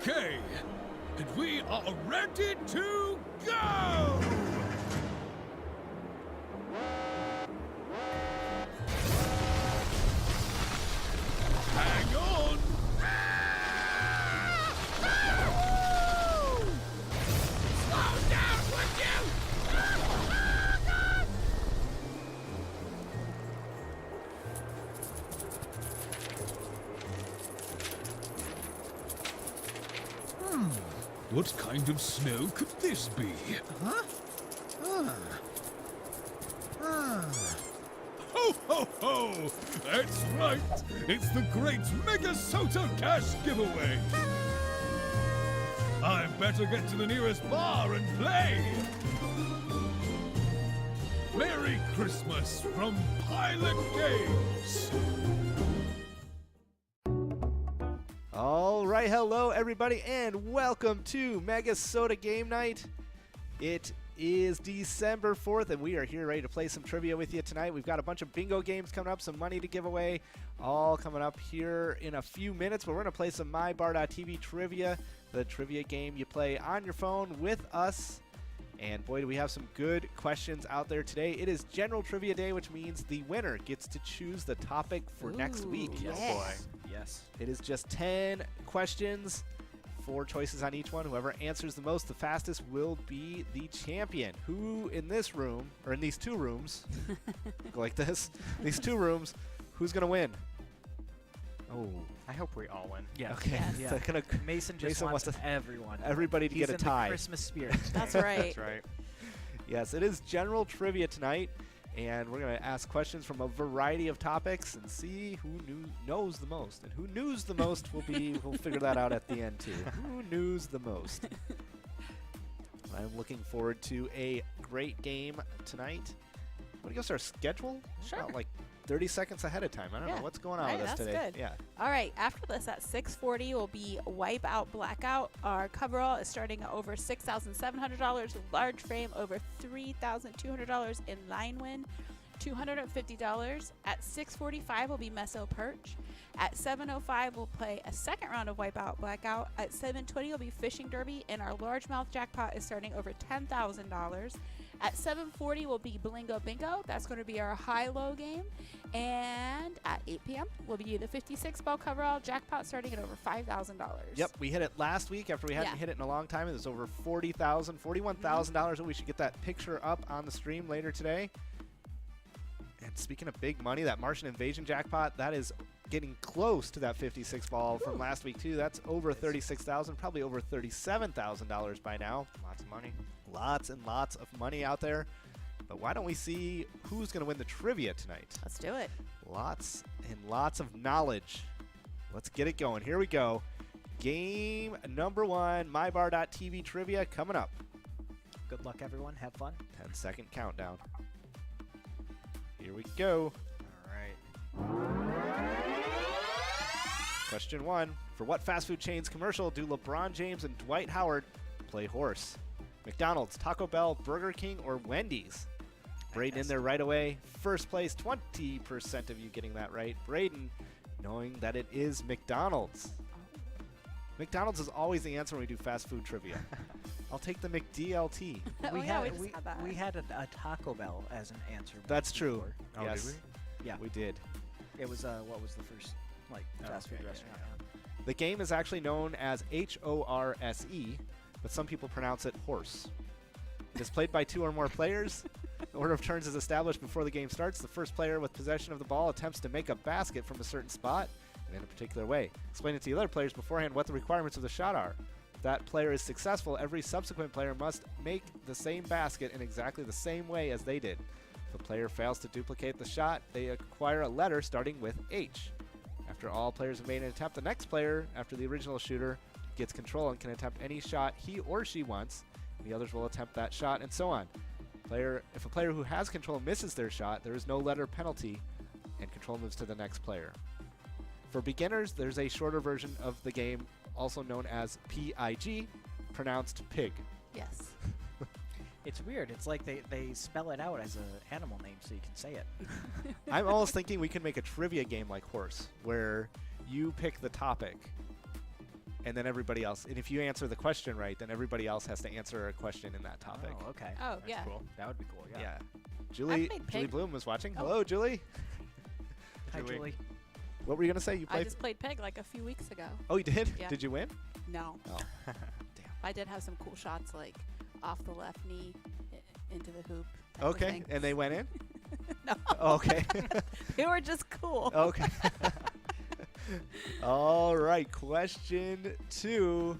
Okay, and we are ready to go! Hang on! Slow down, would you? What kind of snow could this be? Ho, ho, ho! That's right! It's the great MegaSota cash giveaway! I better get to the nearest bar and play! Merry Christmas from Pilot Games! All right, hello everybody, and welcome to MegaSota Game Night. It is December 4th, and we are here ready to play some trivia with you tonight. We've got a bunch of bingo games coming up, some money to give away, all coming up here in a few minutes. But we're going to play some MyBar.tv trivia, the trivia game you play on your phone with us. And boy, do we have some good questions out there today. It is General Trivia Day, which means the winner gets to choose the topic for next week. Yes, boy. Yes. It is just 10 questions, 4 choices on each one. Whoever answers the most, the fastest, will be the champion. Who in this room, or in these 2 rooms, go like this, these 2 rooms, who's going to win? Oh. I hope we all win. Yeah. Okay. Yeah. So Mason just wants everyone. Everybody to He's get a in tie. The Christmas spirit. That's right. That's right. Yes, it is general trivia tonight, and we're going to ask questions from a variety of topics and see who knows the most. And who knows the most we'll figure that out at the end too. Who knows the most? I'm looking forward to a great game tonight. Want to go to our schedule? Sure. About like 30 seconds ahead of time. I don't know what's going on Right, with us that's today. good. Yeah. All right, after this at 6:40 will be Wipeout Blackout. Our coverall is starting at over $6,700, large frame over $3,200, in line win $250. At 6:45 will be Meso Perch. At 7:05 we'll play a second round of Wipeout Blackout. At 7:20 will be Fishing Derby, and our largemouth jackpot is starting over $10,000. At 7:40 will be Blingo Bingo. That's going to be our high-low game. And at 8 p.m. will be the 56-ball coverall jackpot starting at over $5,000. Yep, we hit it last week after we hadn't hit it in a long time. It was over $40,000, $41,000. We should get that picture up on the stream later today. And speaking of big money, that Martian Invasion jackpot, that is getting close to that 56 ball from last week too. That's over $36,000, probably over $37,000 by now. Lots of money. Lots and lots of money out there. But why don't we see who's going to win the trivia tonight? Let's do it. Lots and lots of knowledge. Let's get it going. Here we go. Game number 1, MyBar.tv trivia coming up. Good luck, everyone. Have fun. 10-second countdown. Here we go. All right. Question 1. For what fast food chains commercial do LeBron James and Dwight Howard play horse? McDonald's, Taco Bell, Burger King, or Wendy's? Braden in there right away. First place, 20% of you getting that right. Braden, knowing that it is McDonald's. McDonald's is always the answer when we do fast food trivia. I'll take the McDLT. We just had that. We had a Taco Bell as an answer. That's true. Oh, Yes, did Yeah. we did. It was what was the first fast food okay, restaurant? The game is actually known as HORSE, but some people pronounce it horse. It is played by 2 or more players. The order of turns is established before the game starts. The first player with possession of the ball attempts to make a basket from a certain spot and in a particular way. Explain it to the other players beforehand what the requirements of the shot are. If that player is successful, every subsequent player must make the same basket in exactly the same way as they did. If a player fails to duplicate the shot, they acquire a letter starting with H. After all players have made an attempt, the next player, after the original shooter, gets control and can attempt any shot he or she wants. The others will attempt that shot, and so on. If a player who has control misses their shot, there is no letter penalty, and control moves to the next player. For beginners, there's a shorter version of the game, also known as PIG, pronounced pig. Yes. It's weird. It's like they spell it out as an animal name so you can say it. I'm almost thinking we can make a trivia game like horse, where you pick the topic, and then everybody else. And if you answer the question right, then everybody else has to answer a question in that topic. Oh, okay. Oh, That's yeah. cool. That would be cool. Yeah. Yeah. Julie played Julie Pig. Bloom was watching. Oh. Hello, Julie. Hi, Julie. Julie. What were you gonna say? You I played? just played Peg like a few weeks ago. Oh, you did? Yeah. Did you win? No. Oh. I did have some cool shots like off the left knee into the hoop. type of Okay. thing. And they went in? No. Okay. They were just cool. Okay. All right. Question 2.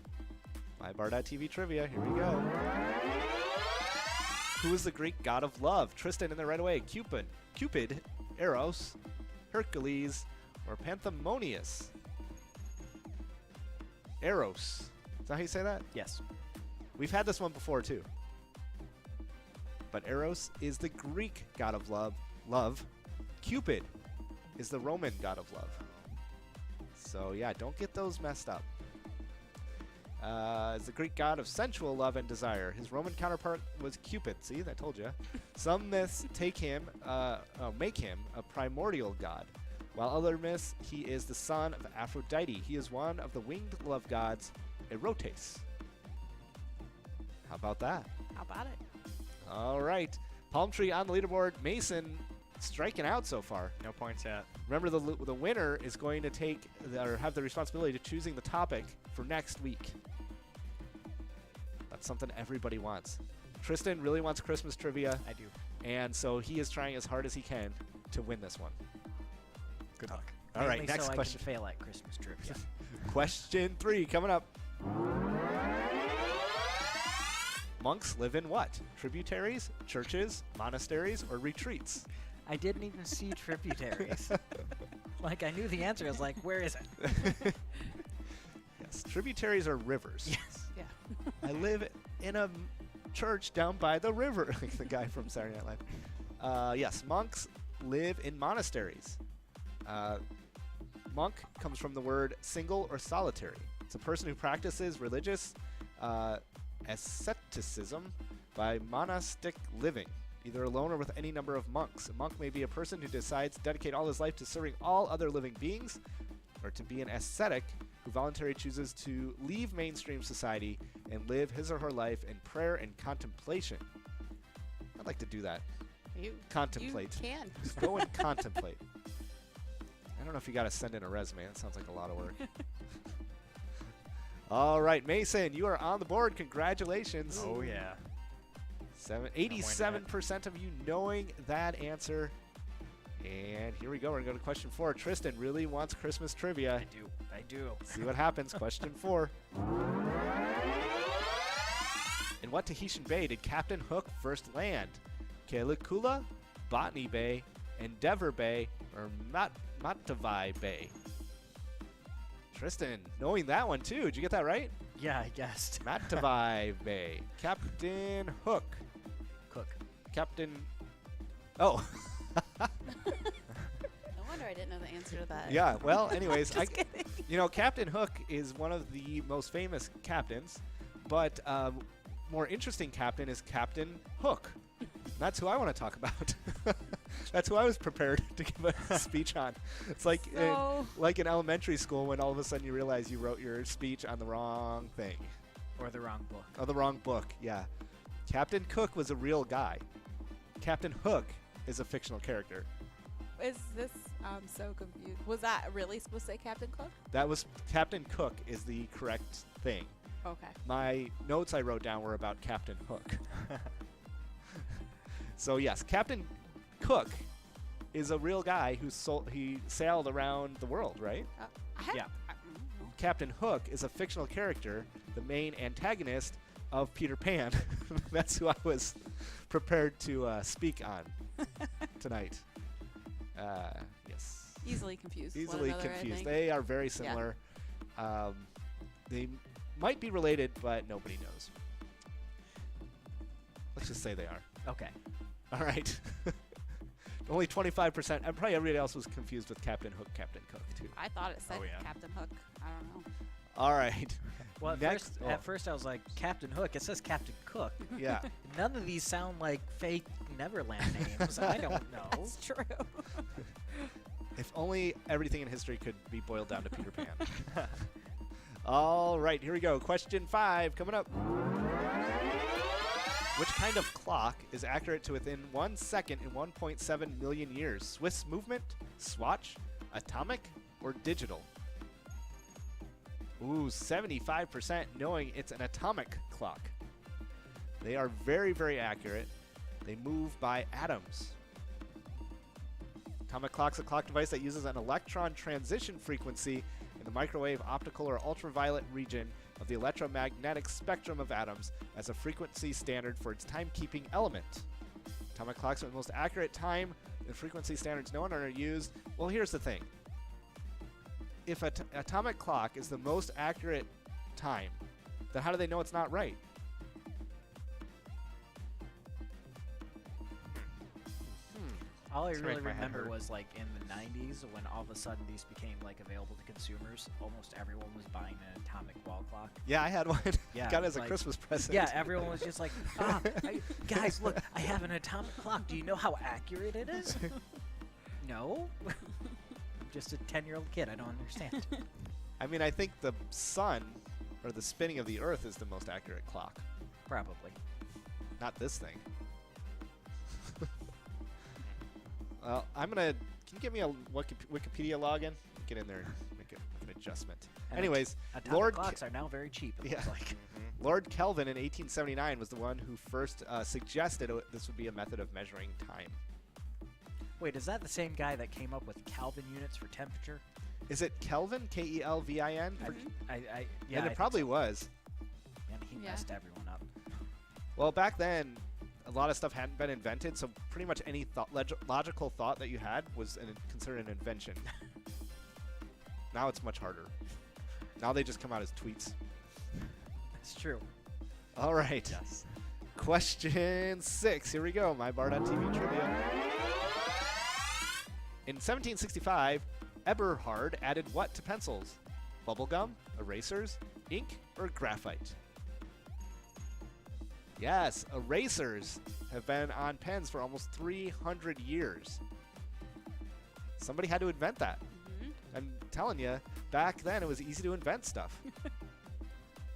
MyBar.tv trivia. Here we go. Who is the Greek god of love? Tristan in the right away. Cupid, Eros, Hercules, or Panthemonius? Eros. Is that how you say that? Yes. We've had this one before too. But Eros is the Greek god of love. Cupid is the Roman god of love. So yeah, don't get those messed up. Is the Greek god of sensual love and desire. His Roman counterpart was Cupid. See, I told you. Some myths make him a primordial god, while other myths he is the son of Aphrodite. He is one of the winged love gods, Erotes. How about that? How about it? All right, Palm Tree on the leaderboard. Mason striking out so far. No points yet. Remember, the winner is going to have the responsibility of choosing the topic for next week. That's something everybody wants. Tristan really wants Christmas trivia, I do. and so he is trying as hard as he can to win this one. Good luck. All right, Mainly next so question. I can fail at Christmas trivia. Question 3 coming up. Monks live in what? Tributaries, churches, monasteries, or retreats? I didn't even see tributaries. Like, I knew the answer. I was like, where is it? Yes, tributaries are rivers. Yes. Yeah. I live in a church down by the river, like the guy from Saturday Night Live. Yes, monks live in monasteries. Monk comes from the word single or solitary. It's a person who practices religious asceticism by monastic living, either alone or with any number of monks. A monk may be a person who decides to dedicate all his life to serving all other living beings, or to be an ascetic who voluntarily chooses to leave mainstream society and live his or her life in prayer and contemplation. I'd like to do that. You Contemplate. You can. Just go and contemplate. I don't know if you got to send in a resume. That sounds like a lot of work. All right, Mason, you are on the board. Congratulations. Oh, yeah. 87% of you knowing that answer. And here we go. We're going to go to question 4. Tristan really wants Christmas trivia. I do. See what happens. Question 4. In what Tahitian bay did Captain Hook first land? Kealikula, Botany Bay, Endeavour Bay, or Matavai Bay? Tristan, knowing that one too. Did you get that right? Yeah, I guessed. Matavai Bay. Captain Hook. Cook. Captain... Oh. No wonder I didn't know the answer to that. Yeah, well, anyways, Just kidding. you know, Captain Hook is one of the most famous captains, but more interesting captain is Captain Hook. That's who I want to talk about. That's who I was prepared to give a speech on. It's like like in elementary school when all of a sudden you realize you wrote your speech on the wrong thing. Or the wrong book. Oh, the wrong book, yeah. Captain Cook was a real guy. Captain Hook is a fictional character. Is this? I'm so confused. Was that really supposed to say Captain Cook? That was Captain Cook is the correct thing. Okay. My notes I wrote down were about Captain Hook. So yes, Captain Cook is a real guy he sailed around the world, right? Yeah. Captain Hook is a fictional character, the main antagonist of Peter Pan. That's who I was prepared to speak on tonight. Yes. Easily confused. with one Easily another, I confused. think. They are very similar. They might be related, but nobody knows. Let's just say they are. Okay. All right. Only 25%. And probably everybody else was confused with Captain Hook, Captain Cook, too. I thought it said Oh, yeah. Captain Hook. I don't know. All right. Well, Next. at first I was like, Captain Hook. It says Captain Cook. Yeah. None of these sound like fake Neverland names. I don't know. That's true. If only everything in history could be boiled down to Peter Pan. All right, here we go. Question 5 coming up. Which kind of clock is accurate to within 1 second in 1.7 million years? Swiss movement, swatch, atomic, or digital? Ooh, 75% knowing it's an atomic clock. They are very, very accurate. They move by atoms. Atomic clock's a clock device that uses an electron transition frequency in the microwave, optical, or ultraviolet region of the electromagnetic spectrum of atoms as a frequency standard for its timekeeping element. Atomic clocks are the most accurate time and frequency standards known and are used. Well, here's the thing. If an atomic clock is the most accurate time, then how do they know it's not right? All I It's really making my head remember hurt. was like in the 90s when all of a sudden these became like available to consumers. Almost everyone was buying an atomic wall clock. Yeah, I had one. Yeah, Got it as a like- Christmas present. Yeah, everyone was just like, guys, look, I have an atomic clock. Do you know how accurate it is? No. I'm just a 10-year-old kid. I don't understand. I mean, I think the sun or the spinning of the earth is the most accurate clock, Probably. not this thing. Well, I'm going to... Can you give me a Wikipedia login? Get in there and make an adjustment. And Anyways, Atomic Lord clocks are now very cheap, it looks Yeah. like. Lord Kelvin in 1879 was the one who first suggested this would be a method of measuring time. Wait, is that the same guy that came up with Kelvin units for temperature? Is it Kelvin? Kelvin? Yeah, And I it think probably so. was. And he Yeah. messed everyone up. Well, back then, a lot of stuff hadn't been invented, so pretty much any logical thought that you had was considered an invention. Now it's much harder. Now they just come out as tweets. That's true. All right. Yes. Question 6. Here we go. My Bar.TV trivia. In 1765, Eberhard added what to pencils? Bubblegum, erasers, ink, or graphite? Yes, erasers have been on pens for almost 300 years. Somebody had to invent that. I'm telling you, back then it was easy to invent stuff.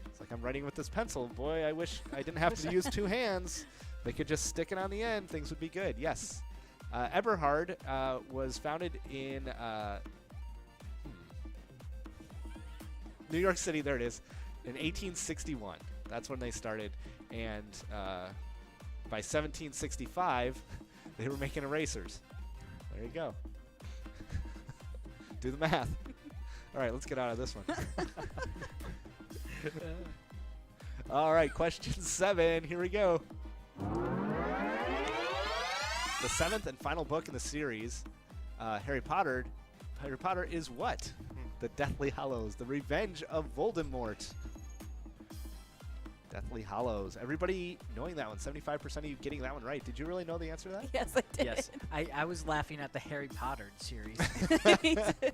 It's like I'm writing with this pencil. Boy, I wish I didn't have to use 2 hands. They could just stick it on the end. Things would be good. Yes. Eberhard was founded in New York City. There it is. In 1861. That's when they started. And by 1765, they were making erasers. There you go. Do the math. All right, let's get out of this one. All right, question 7. Here we go. The 7th and final book in the series, Harry Potter. Harry Potter is what? The Deathly Hallows, the Revenge of Voldemort. Deathly Hallows. Everybody knowing that one. 75% of you getting that one right. Did you really know the answer to that? Yes, I did. Yes. I was laughing at the Harry Potter series. Me too.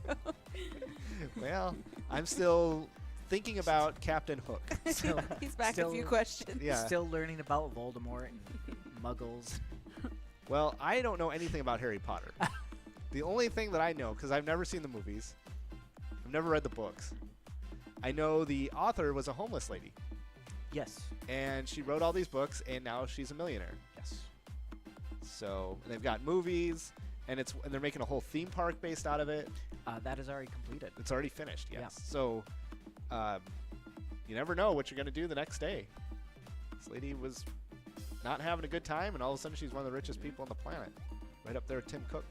Well, I'm still thinking about Captain Hook. Still, He's back a still- few questions. Yeah. Still learning about Voldemort and Muggles. Well, I don't know anything about Harry Potter. The only thing that I know, because I've never seen the movies, I've never read the books, I know the author was a homeless lady. Yes. And she wrote all these books, and now she's a millionaire. Yes. So they've got movies, and they're making a whole theme park based out of it. That is already completed. It's already finished, yes. Yeah. So you never know what you're going to do the next day. This lady was not having a good time, and all of a sudden she's one of the richest people on the planet. Right up there with Tim Cook.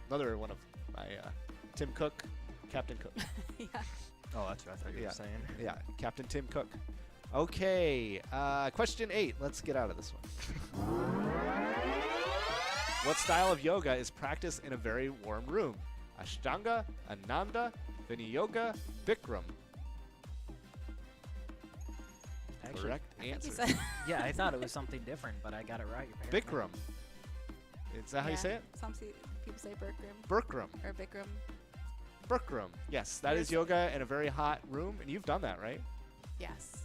Another one of my Tim Cook, Captain Cook. Yeah. Oh, that's what I thought you Yeah. were saying. Yeah, Captain Tim Cook. Okay, question 8. Let's get out of this one. What style of yoga is practiced in a very warm room? Ashtanga, Ananda, Vinyoga, Bikram. Actually, Correct I think he answer. said yeah, I thought it was something different, but I got it right. apparently. Bikram. Is that how you say it? Some people say Berkram Bikram. or Bikram. Bikram. Yes, that is Where's- yoga in a very hot room, and you've done that, right? Yes.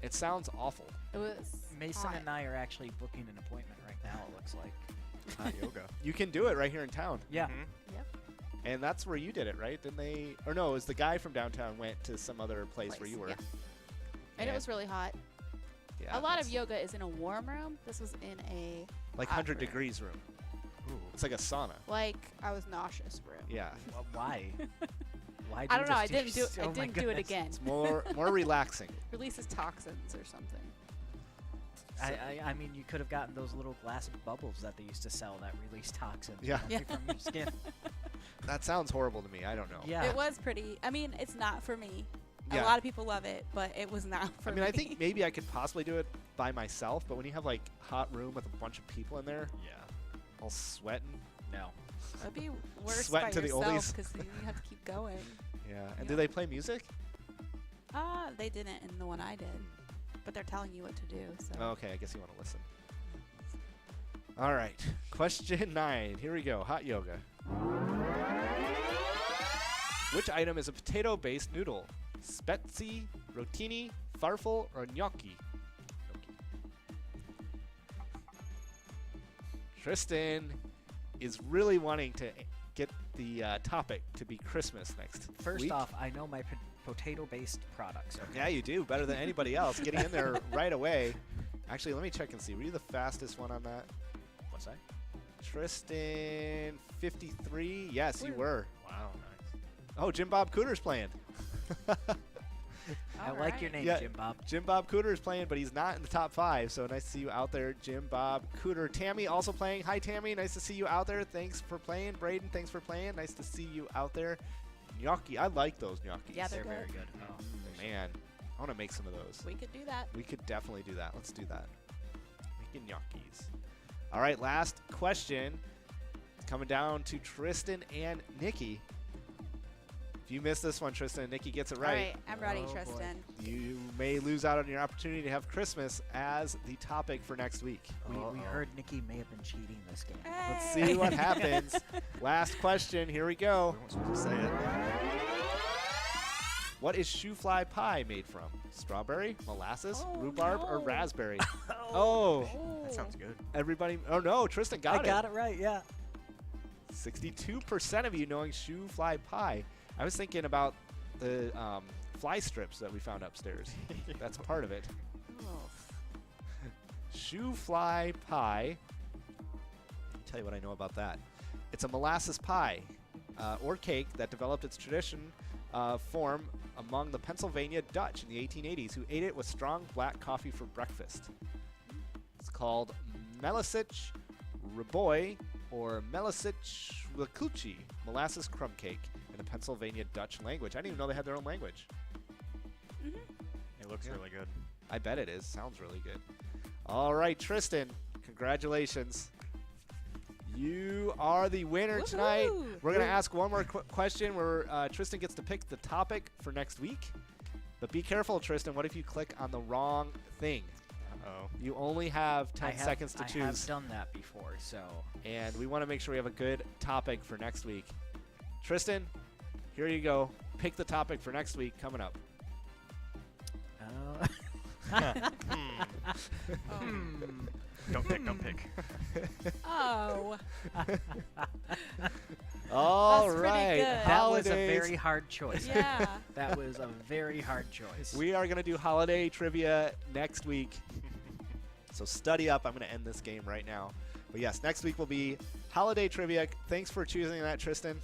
It sounds awful. It was Mason hot. and I are actually booking an appointment right now, it looks like. Hot yoga. You can do it right here in town. Yeah. Mhm. And that's where you did it, right? Didn't they? Or no, it was the guy from downtown went to some other place where you were. Yeah. And it was really hot. Yeah, A lot of that's yoga is in a warm room. This was in a like hot 100 room. degrees room. Ooh. It's like a sauna. Like I was nauseous room. Yeah. Why? Why? I don't know. I this to didn't do. yourself? I Oh my didn't do it goodness. again. It's more relaxing. Releases toxins or something. I mean, you could have gotten those little glass bubbles that they used to sell that release toxins Yeah. Yeah. from your skin. That sounds horrible to me. I don't know. Yeah. It was pretty. I mean, it's not for me. Yeah. A lot of people love it, but it was not for I me. mean, I think maybe I could possibly do it by myself, but when you have like hot room with a bunch of people in there, Yeah. all sweating. No. it'd be worse Sweating by to the yourself oldies. because you have to keep going. Yeah. And Yeah. do they play music? They didn't in the one I did, but they're telling you what to do. So. Oh, okay, I guess you want to listen. All right. Question 9. Here we go. Hot yoga. Which item is a potato-based noodle? Spezzi, rotini, farfel, or gnocchi? Tristan is really wanting to get the topic to be Christmas next First week. off, I know my potato-based products. Okay? Yeah, you do. Better than anybody else. Getting in there right away. Actually, let me check and see. Were you the fastest one on that? What's that? Tristan, 53. Yes, you were. Wow, nice. Oh, Jim Bob Cooter's playing. I like your name, Yeah. Jim Bob. Jim Bob Cooter is playing, but he's not in the top 5. So nice to see you out there, Jim Bob Cooter. Tammy also playing. Hi, Tammy. Nice to see you out there. Thanks for playing. Braden, thanks for playing. Nice to see you out there. Gnocchi. I like those gnocchis. Yeah, They're they're very good. good. Oh, Man, I want to make some of those. We could do that. We could definitely do that. Let's do that. Making gnocchis. All right, last question. It's coming down to Tristan and Nikki. If you miss this one, Tristan and Nikki gets it All right, right, I'm ready, Oh, boy. Tristan. you may lose out on your opportunity to have Christmas as the topic for next week. We Uh-oh. heard Nikki may have been cheating this game. Let's see what happens. Last question. Here we go. We weren't supposed to say it. What is shoe fly pie made from? Strawberry, molasses, Oh, rhubarb, or no. raspberry? Oh, That sounds good. everybody. Oh, no. Tristan got I got it right, yeah. 62% of you knowing shoe fly pie. I was thinking about the fly strips that we found upstairs. That's part of it. Oh. Shoe fly pie. I'll tell you what I know about that. It's a molasses pie or cake that developed its tradition form among the Pennsylvania Dutch in the 1880s, who ate it with strong black coffee for breakfast. It's called Melisich Raboy or Melisich Lakuchi, molasses crumb cake in the Pennsylvania Dutch language. I didn't even know they had their own language. It looks Yeah. really good. I bet it is. Sounds really good. All right, Tristan, congratulations. You are the winner tonight. Woohoo! We're going to ask one more question where Tristan gets to pick the topic for next week. But be careful, Tristan. What if you click on the wrong thing? Uh-oh. You only have 10 seconds to I choose. have done that before, so And we want to make sure we have a good topic for next week. Tristan, here you go. Pick the topic for next week coming up. Don't pick, don't pick. Oh. All That's pretty right. good. that was a Holidays. very hard choice. Yeah. That was a very hard choice. We are going to do holiday trivia next week. So study up. I'm going to end this game right now. But yes, next week will be holiday trivia. Thanks for choosing that, Tristan.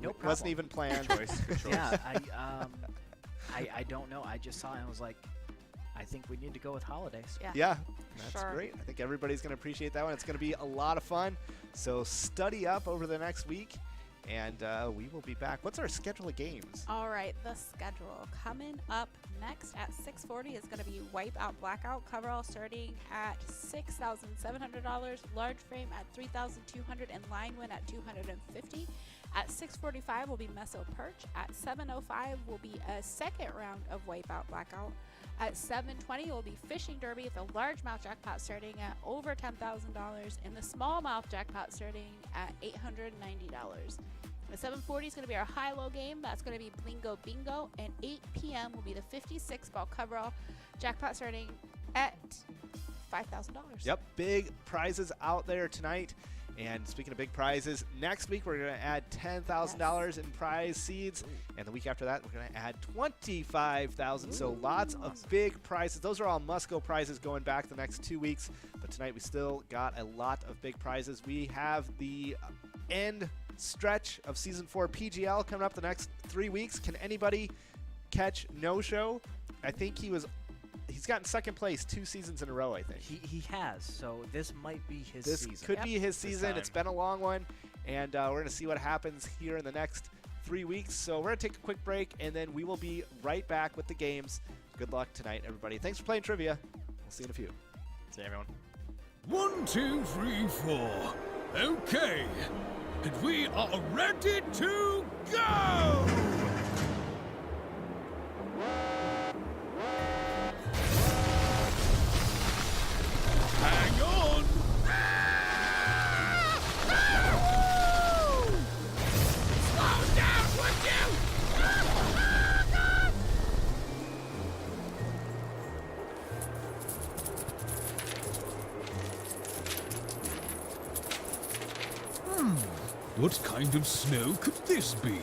No Wasn't problem. even planned. Choice, good choice. Yeah, I don't know. I just saw it and I was like, I think we need to go with holidays. Yeah. Yeah, that's Sure. great. I think everybody's going to appreciate that one. It's going to be a lot of fun. So study up over the next week, and we will be back. What's our schedule of games? All right, the schedule coming up next at 6:40 is going to be Wipeout Blackout coverall starting at $6,700, large frame at $3,200, and line win at $250. At 6:45 will be Meso Perch. At 7:05 will be a second round of Wipeout Blackout. At 7:20 will be Fishing Derby with a largemouth jackpot starting at over $10,000 and the smallmouth jackpot starting at $890. At 7:40 is going to be our high-low game. That's going to be Blingo Bingo. And 8 p.m. will be the 56-ball coverall jackpot starting at $5,000. Yep, big prizes out there tonight. And speaking of big prizes, next week we're going to add $10,000 in prize seeds, and the week after that we're going to add $25,000. So lots of big prizes. Those are all must-go prizes going back the next 2 weeks. But tonight we still got a lot of big prizes. We have the end stretch of Season 4 PGL coming up the next 3 weeks. Can anybody catch No Show? I think he's gotten second place 2 seasons in a row, I think. He has, so this might be his This season. could be his season. time. It's been a long one, and we're going to see what happens here in the next 3 weeks. So we're going to take a quick break, and then we will be right back with the games. Good luck tonight, everybody. Thanks for playing trivia. We'll see you in a few. See everyone. 1, 2, 3, 4. Okay. And we are ready to go! Hang on! Slow down, would you? What kind of snow could this be?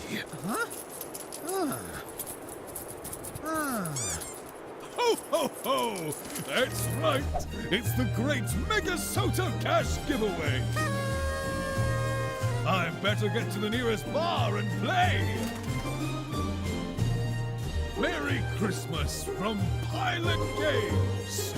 Ho, ho, ho! That's right! It's the great MegaSota cash giveaway! I better get to the nearest bar and play! Merry Christmas from Pilot Games!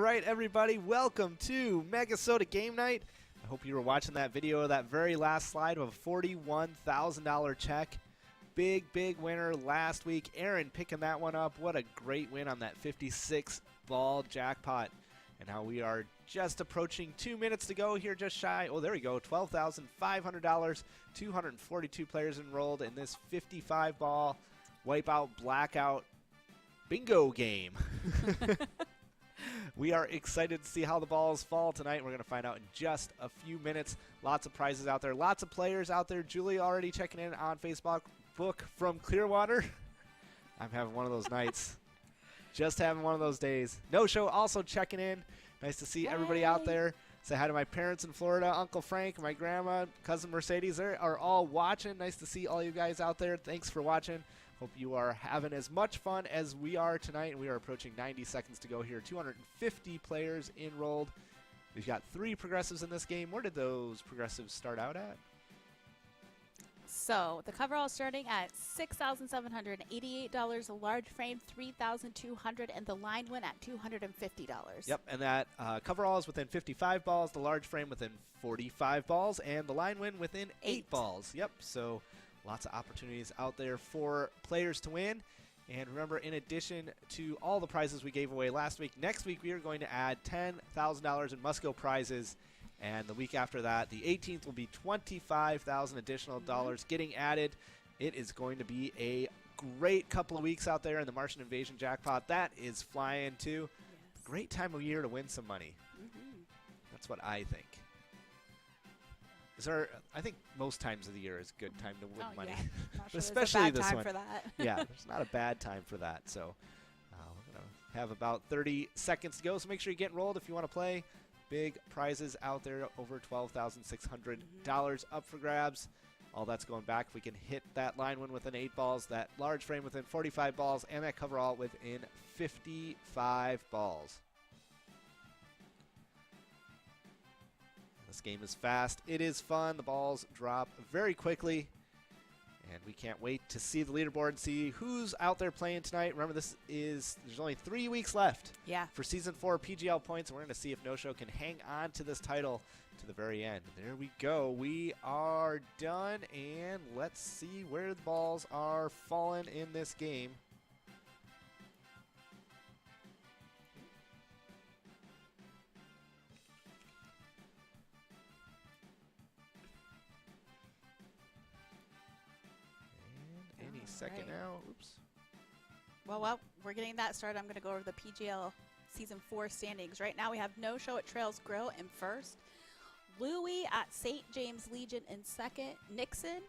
right, everybody, welcome to MegaSota Game Night. I hope you were watching that video of that very last slide of a $41,000 check. Big winner last week. Aaron picking that one up. What a great win on that 56-ball jackpot. And now we are just approaching 2 minutes to go here, just shy. Oh, there we go, $12,500. 242 players enrolled in this 55-ball wipeout blackout bingo game. We are excited to see how the balls fall tonight. We're going to find out in just a few minutes. Lots of prizes out there, lots of players out there. Julie already checking in on Facebook from Clearwater. I'm having one of those nights. Just having one of those days. No Show also checking in. Nice to see everybody out there. Say hi to my parents in Florida, Uncle Frank, my grandma, cousin Mercedes. They are all watching. Nice to see all you guys out there. Thanks for watching. Hope you are having as much fun as we are tonight. We are approaching 90 seconds to go here. 250 players enrolled. We've got 3 progressives in this game. Where did those progressives start out at? So the coverall is starting at $6,788. A large frame, $3,200, and the line win at $250. Yep, and that coverall is within 55 balls. The large frame within 45 balls, and the line win within 8 balls. Yep, so lots of opportunities out there for players to win. And remember, in addition to all the prizes we gave away last week, next week we are going to add $10,000 in must-go prizes. And the week after that, the 18th, will be $25,000 additional dollars getting added. It is going to be a great couple of weeks out there in the Martian Invasion jackpot. That is flying too. Yes. Great time of year to win some money. That's what I think. I think most times of the year is a good time to win money. Yeah. Not But sure there's a especially bad this time one. for that. Yeah, there's not a bad time for that. So we're going to have about 30 seconds to go. So make sure you get enrolled if you want to play. Big prizes out there, over $12,600 up for grabs. All that's going back. If we can hit that line win within 8 balls, that large frame within 45 balls, and that coverall within 55 balls. This game is fast. It is fun. The balls drop very quickly. And we can't wait to see the leaderboard and see who's out there playing tonight. Remember, there's only 3 weeks left for Season 4 PGL points. And we're going to see if No Show can hang on to this title to the very end. There we go. We are done. And let's see where the balls are falling in this game. Second right. now. Oops. Well, we're getting that started. I'm going to go over the PGL Season 4 standings. Right now we have No Show at Trails Grill in first. Louie at St. James Legion in second. Nixon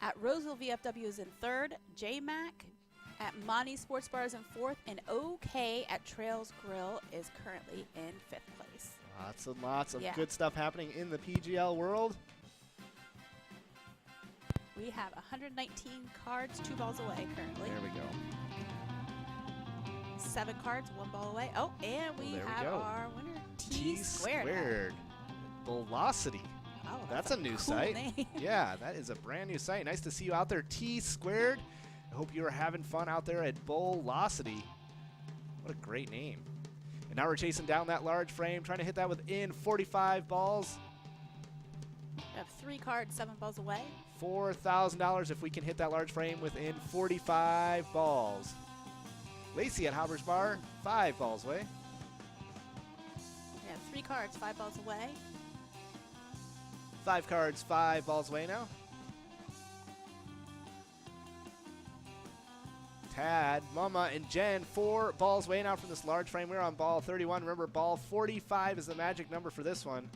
at Roseville VFW is in third. J-Mac at Monty Sports Bar is in fourth. And OK at Trails Grill is currently in fifth place. Lots of good stuff happening in the PGL world. We have 119 cards, 2 balls away currently. There we go. 7 cards, 1 ball away. Oh, and we have our winner, T squared. Velocity. Oh, that's a new cool site. name. Yeah, that is a brand new site. Nice to see you out there, T squared. I hope you are having fun out there at Velocity. What a great name. And now we're chasing down that large frame, trying to hit that within 45 balls. We have 3 cards, 7 balls away. $4,000 if we can hit that large frame within 45 balls. Lacey at Hobber's Bar, 5 balls away. We have 3 cards, 5 balls away. 5 cards, 5 balls away now. Tad, Mama, and Jen, 4 balls away now from this large frame. We're on ball 31. Remember, ball 45 is the magic number for this one.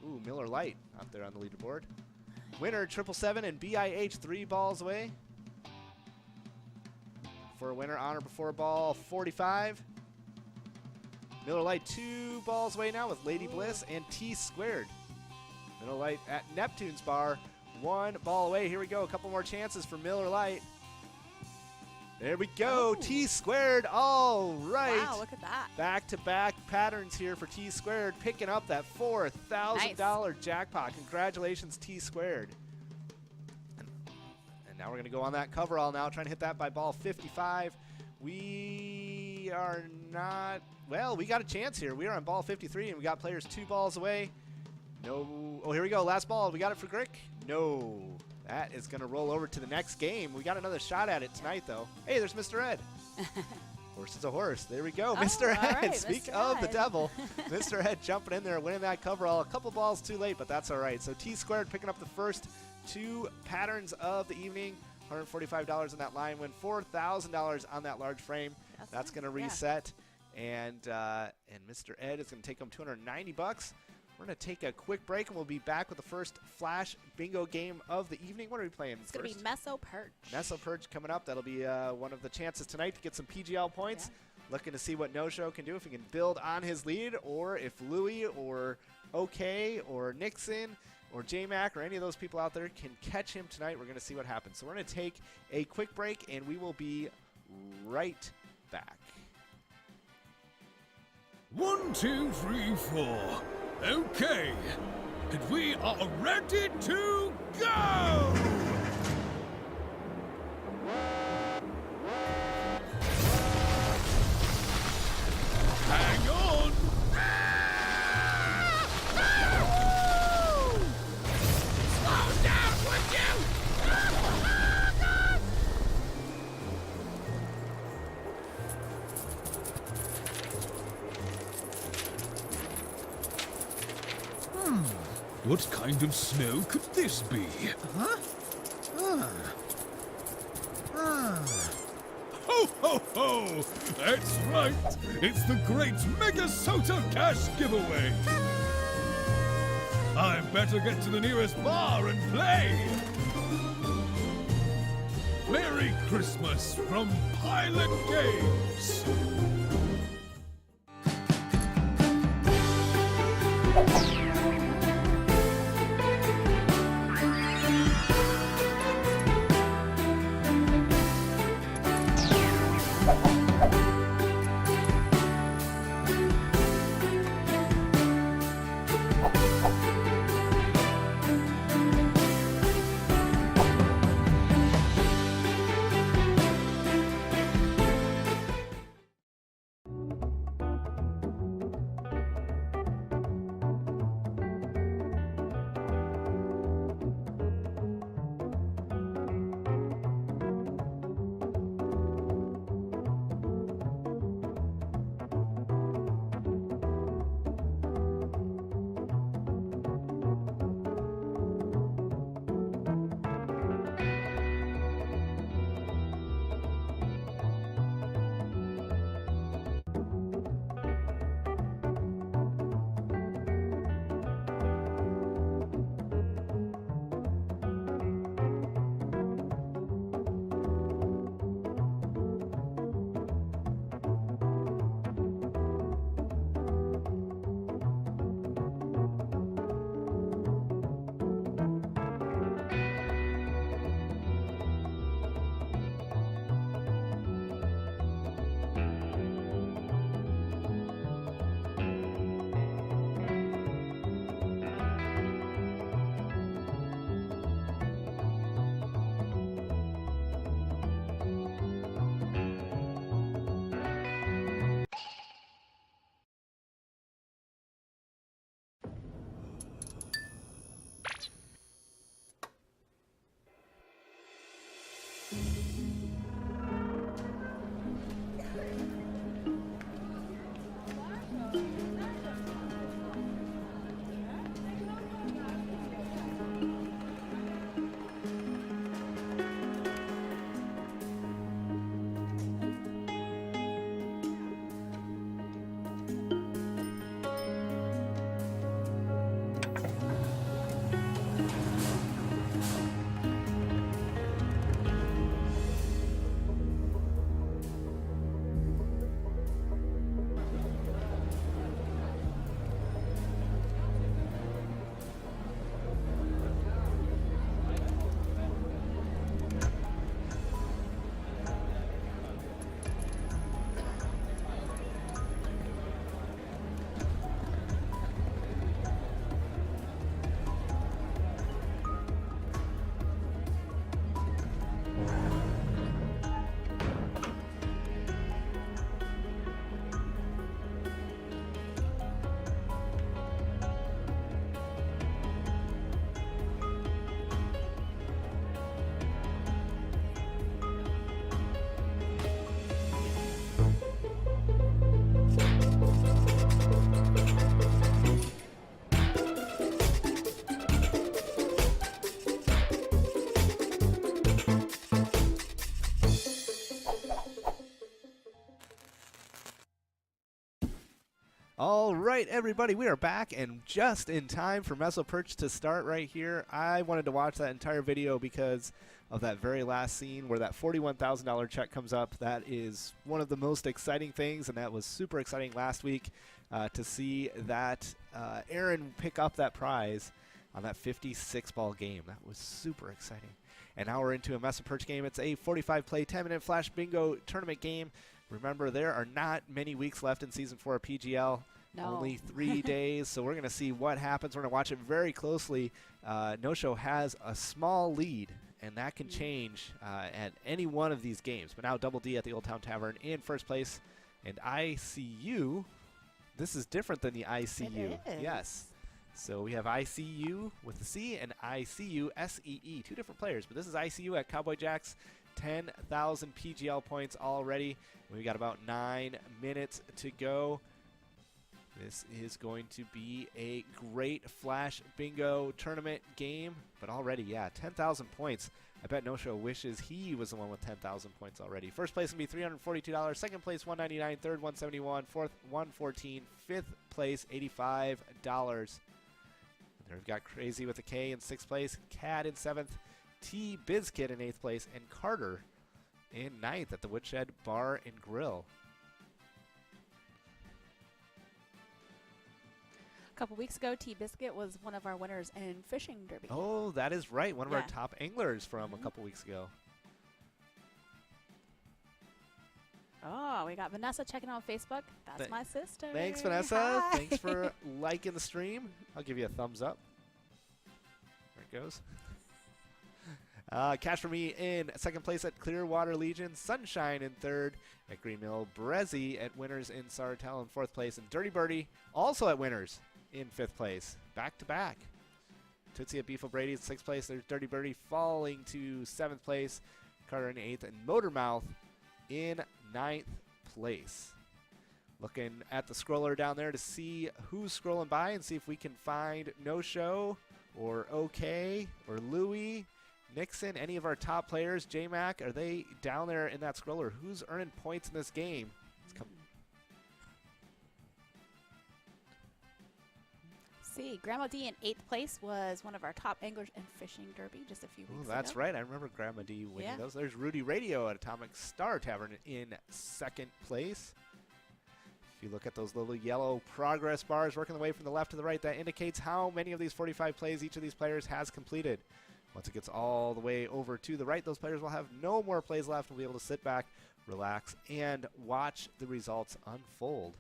Ooh, Miller Lite out there on the leaderboard. Winner, 777 and BIH, 3 balls away. For a winner, honor before ball 45. Miller Lite 2 balls away now with Lady Bliss and T squared. Miller Lite at Neptune's Bar, 1 ball away. Here we go, a couple more chances for Miller Lite. There we go, T squared, all right. Wow, look at that. Back-to-back patterns here for T squared, picking up that $4,000 jackpot. Congratulations, T squared. And now we're going to go on that coverall now, trying to hit that by ball 55. We we are not. Well, we got a chance here. We are on ball 53, and we got players 2 balls away. No. Oh, here we go. Last ball. We got it for Grick. No. That is going to roll over to the next game. We got another shot at it tonight, though. Hey, there's Mr. Ed. Horse is a horse. There we go. Oh, Mr. all Ed. right, Speak Mr. of the Ed. devil. Mr. Ed jumping in there, winning that coverall. A couple balls too late, but that's all right. So T squared picking up the first 2 patterns of the evening. $145 on that line win, $4,000 on that large frame. That's going to reset, and Mr. Ed is going to take home $290. We're going to take a quick break, and we'll be back with the first Flash Bingo game of the evening. What are we playing It's going to be Meso Perch. Meso Perch coming up. That'll be one of the chances tonight to get some PGL points. Looking to see what No Show can do, if he can build on his lead, or if Louie or OK or Nixon or J-Mac or any of those people out there can catch him tonight. We're going to see what happens. So we're going to take a quick break, and we will be right back. 1, 2, 3, 4. Okay. And we are ready to go! Hang on! Slow down, would you? What kind of snow could this be? Ho, ho, ho! That's right! It's the great MegaSota cash giveaway! I better get to the nearest bar and play! Merry Christmas from Pilot Games! All right, everybody, we are back and just in time for Meso Perch to start right here. I wanted to watch that entire video because of that very last scene where that $41,000 check comes up. That is one of the most exciting things, and that was super exciting last week to see that Aaron pick up that prize on that 56-ball game. That was super exciting. And now we're into a Meso Perch game. It's a 45-play, 10-minute flash bingo tournament game. Remember, there are not many weeks left in Season 4 of PGL. No. Only 3 days, so we're going to see what happens. We're going to watch it very closely. No-Show has a small lead, and that can change at any one of these games. But now Double D at the Old Town Tavern in first place. And ICU, this is different than the ICU. It is. Yes. So we have ICU with the C and ICU SEE, 2 different players. But this is ICU at Cowboy Jacks, 10,000 PGL points already. We've got about 9 minutes to go. This is going to be a great flash bingo tournament game. But already, yeah, 10,000 points. I bet No-Show wishes he was the one with 10,000 points already. First place going to be $342. Second place, $199. Third, $171. Fourth, $114. Fifth place, $85. There we've got Crazy with a K in 6th place, Cad in 7th, T Bizkit in 8th place, and Carter in 9th at the Woodshed Bar and Grill. A couple weeks ago, T Biscuit was one of our winners in Fishing Derby. Oh, that is right. One of our Yeah. top anglers from a couple weeks ago. Oh, we got Vanessa checking on Facebook. That's Th- my sister. Thanks, Vanessa. Hi. Thanks for liking the stream. I'll give you a thumbs up. There it goes. Cash for me in 2nd place at Clearwater Legion. Sunshine in 3rd at Green Mill. Brezzy at Winners in Sartell in 4th place. And Dirty Birdie also at Winners in 5th place. Back to back. Tootsie at Beef O'Brady in 6th place. There's Dirty Birdie falling to 7th place. Carter in 8th. And Motormouth in 9th place. Looking at the scroller down there to see who's scrolling by and see if we can find No-Show or OK or Louie, Nixon, any of our top players. J-Mac, are they down there in that scroller? Who's earning points in this game? See, Grandma D in 8th place was one of our top anglers in Fishing Derby just a few Ooh, weeks that's ago. right. I remember Grandma D winning Yeah. those. There's Rudy Radio at Atomic Star Tavern in 2nd place. If you look at those little yellow progress bars working the way from the left to the right, that indicates how many of these 45 plays each of these players has completed. Once it gets all the way over to the right, those players will have no more plays left and will be able to sit back, relax, and watch the results unfold.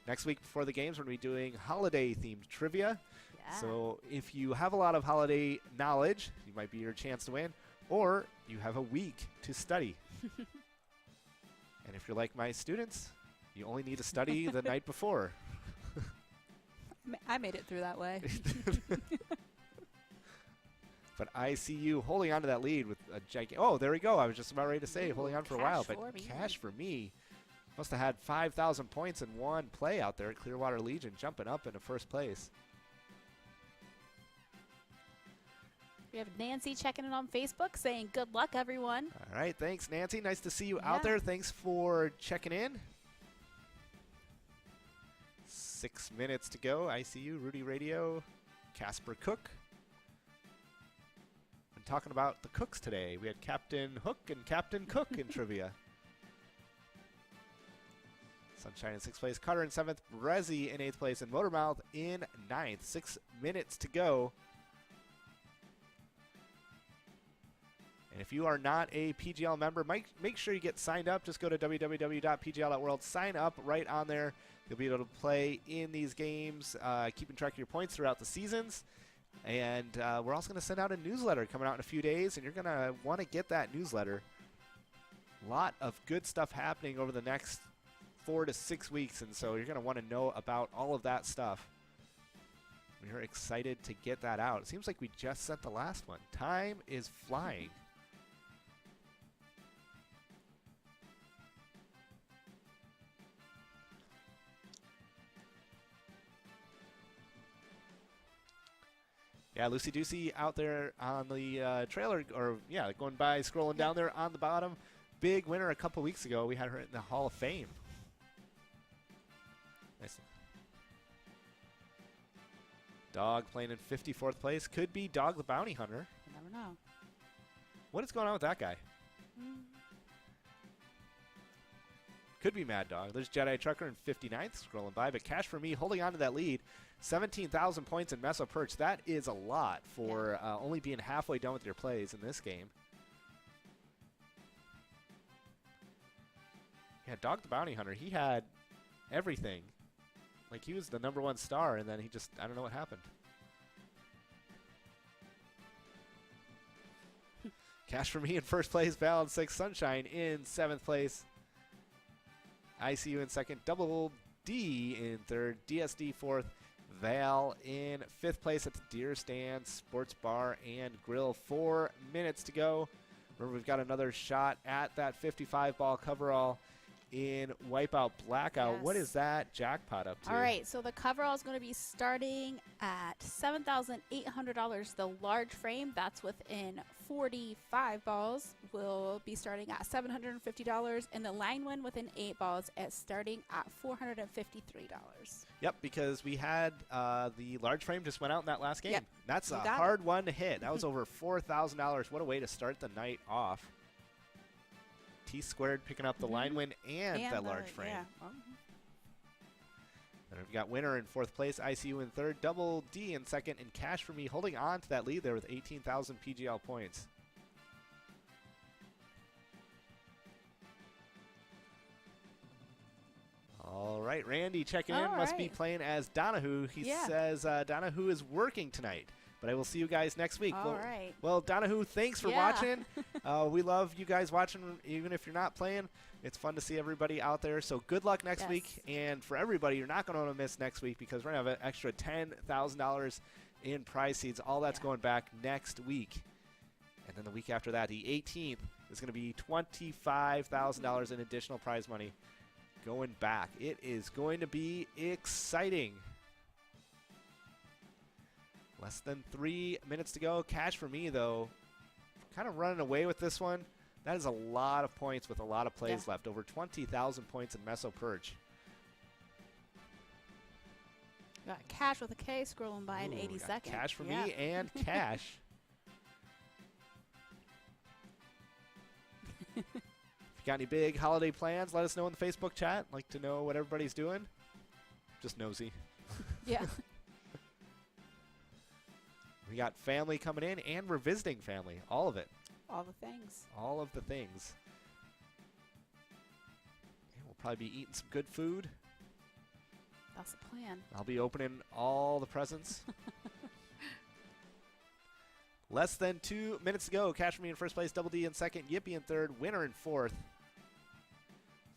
Next week before the games, we're going to be doing holiday-themed trivia. Yeah. So if you have a lot of holiday knowledge, you might be your chance to win, or you have a week to study. And if you're like my students, you only need to study the night before. I made it through that way. But I see you holding on to that lead with a gigantic. Oh, there we go. I was just about ready to say Ooh, holding on for a while, cash but for me. cash for me. Must have had 5,000 points in one play out there at Clearwater Legion, jumping up into 1st place. We have Nancy checking in on Facebook saying, good luck, everyone. All right, thanks, Nancy. Nice to see you out Yeah. there. Thanks for checking in. 6 minutes to go. ICU, Rudy Radio, Casper Cook. Been talking about the cooks today. We had Captain Hook and Captain Cook in trivia. Sunshine in 6th place, Carter in 7th, Brezzy in 8th place, and Motormouth in 9th. 6 minutes to go. And if you are not a PGL member, make sure you get signed up. Just go to www.pgl.world. Sign up right on there. You'll be able to play in these games, keeping track of your points throughout the seasons. And we're also going to send out a newsletter coming out in a few days, and you're going to want to get that newsletter. A lot of good stuff happening over the next 4 to 6 weeks, and so you're going to want to know about all of that stuff. We're excited to get that out. It seems like we just sent the last one. Time is flying. Yeah, Lucy Doocy out there on the trailer, or yeah, going by, scrolling down there on the bottom. Big winner a couple weeks ago. We had her in the Hall of Fame. Nice. Dog playing in 54th place. Could be Dog the Bounty Hunter. You never know. What is going on with that guy? Mm. Could be Mad Dog. There's Jedi Trucker in 59th scrolling by, but Cash for Me holding on to that lead. 17,000 points in Meso Perch. That is a lot for only being halfway done with your plays in this game. Yeah, Dog the Bounty Hunter, he had everything. Like, he was the #1 star, and then he just, I don't know what happened. Cash for Me in first place, Val in 6th, Sunshine in 7th place. ICU in 2nd, Double D in 3rd, DSD 4th, Val in 5th place at the Deer Stand Sports Bar and Grill. 4 minutes to go. Remember, we've got another shot at that 55-ball coverall in Wipeout Blackout. What Yes. is that jackpot up to? All right, so the coverall is going to be starting at $7,800. The large frame, that's within 45 balls, will be starting at $750, and the line win within 8 balls is starting at $453. Yep, because we had the large frame just went out in that last game. Yep. That's You a got it. hard one to hit. That was over $4,000. What a way to start the night off. T-squared picking up the line win and that large frame. Yeah. And we've got Winner in 4th place, ICU in 3rd, Double D in 2nd, and Cash for Me holding on to that lead there with 18,000 PGL points. All right, Randy checking in. All Must be right. playing as Donahue. He Yeah. says Donahue is working tonight, but I will see you guys next week. All right. Well, Donahue, thanks for Yeah. watching. We love you guys watching, even if you're not playing. It's fun to see everybody out there. So good luck next Yes. week. And for everybody, you're not going to want to miss next week because we're going to have an extra $10,000 in prize seeds. All that's Yeah. going back next week. And then the week after that, the 18th, is going to be $25,000 in additional prize money going back. It is going to be exciting. Less than 3 minutes to go. Cash for Me, though, kind of running away with this one. That is a lot of points with a lot of plays left. Over 20,000 points in Meso Perch. Got Cash with a K scrolling by in Ooh, 80 we got seconds. Cash for Yeah. Me and Cash. If you got any big holiday plans, let us know in the Facebook chat. Like to know what everybody's doing. Just nosy. Yeah. We got family coming in, and we're visiting family. All of it. All the things. All of the things. And we'll probably be eating some good food. That's the plan. I'll be opening all the presents. Less than 2 minutes to go. Cash for Me in first place, Double D in 2nd, Yippee in 3rd, Winner in 4th.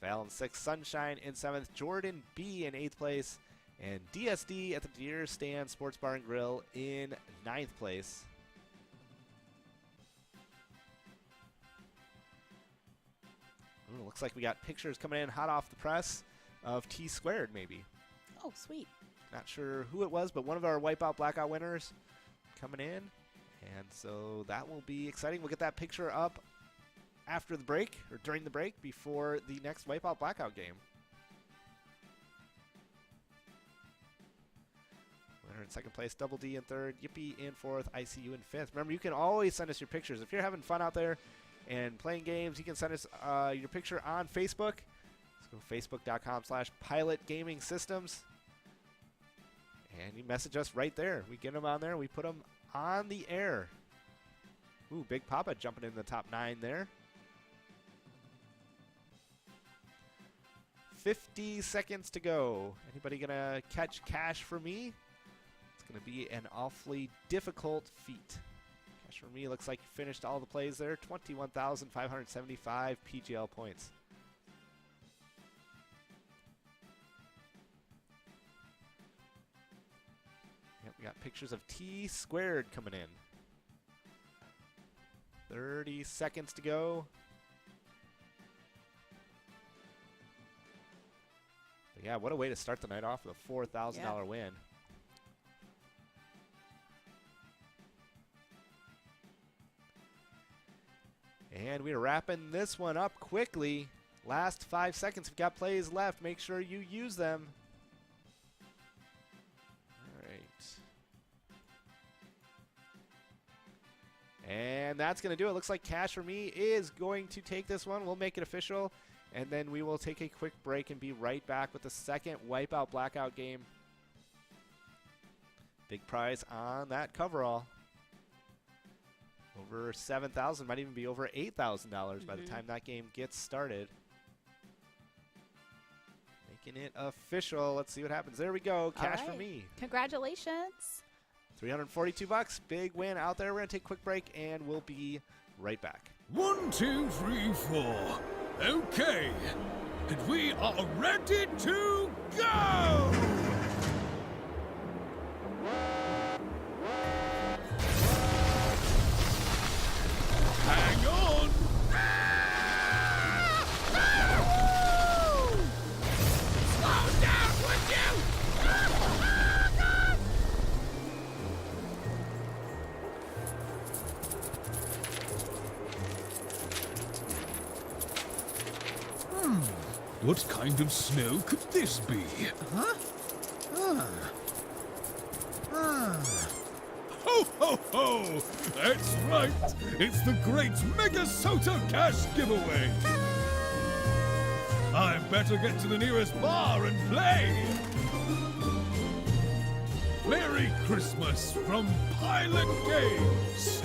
Val in 6th, Sunshine in 7th, Jordan B in 8th place, and DSD at the Deer Stand Sports Bar and Grill in 9th place. Ooh, looks like we got pictures coming in hot off the press of T-squared maybe. Oh, sweet. Not sure who it was, but one of our Wipeout Blackout winners coming in. And so that will be exciting. We'll get that picture up after the break, or during the break, before the next Wipeout Blackout game. Winner in 2nd place, Double D in 3rd, Yippee in 4th, ICU in 5th. Remember, you can always send us your pictures. If you're having fun out there and playing games, you can send us your picture on Facebook. Let's go facebook.com/Pilot Gaming Systems. And you message us right there. We get them on there. We put them on the air. Ooh, Big Papa jumping in the top 9 there. 50 seconds to go. Anybody going to catch Cash for Me? It's going to be an awfully difficult feat. Cash for Me looks like you finished all the plays there. 21,575 PGL points. Yep, we got pictures of T-squared coming in. 30 seconds to go. But yeah, what a way to start the night off with a $4,000 win. And we're wrapping this one up quickly. Last 5 seconds. We've got plays left. Make sure you use them. And that's going to do it. Looks like Cash for Me is going to take this one. We'll make it official, and then we will take a quick break and be right back with the second Wipeout Blackout game. Big prize on that coverall. Over $7,000, might even be over $8,000 by the time that game gets started. Making it official. Let's see what happens. There we go. Cash for Me. Congratulations. $342. Big win out there. We're going to take a quick break, and we'll be right back. 1, 2, 3, 4. Okay. And we are ready to go! Hang on! Slow down, would you? What kind of snow could this be? Huh? Ho, ho, ho! That's right! It's the great MegaSota Cash Giveaway! I better get to the nearest bar and play! Merry Christmas from Pilot Games!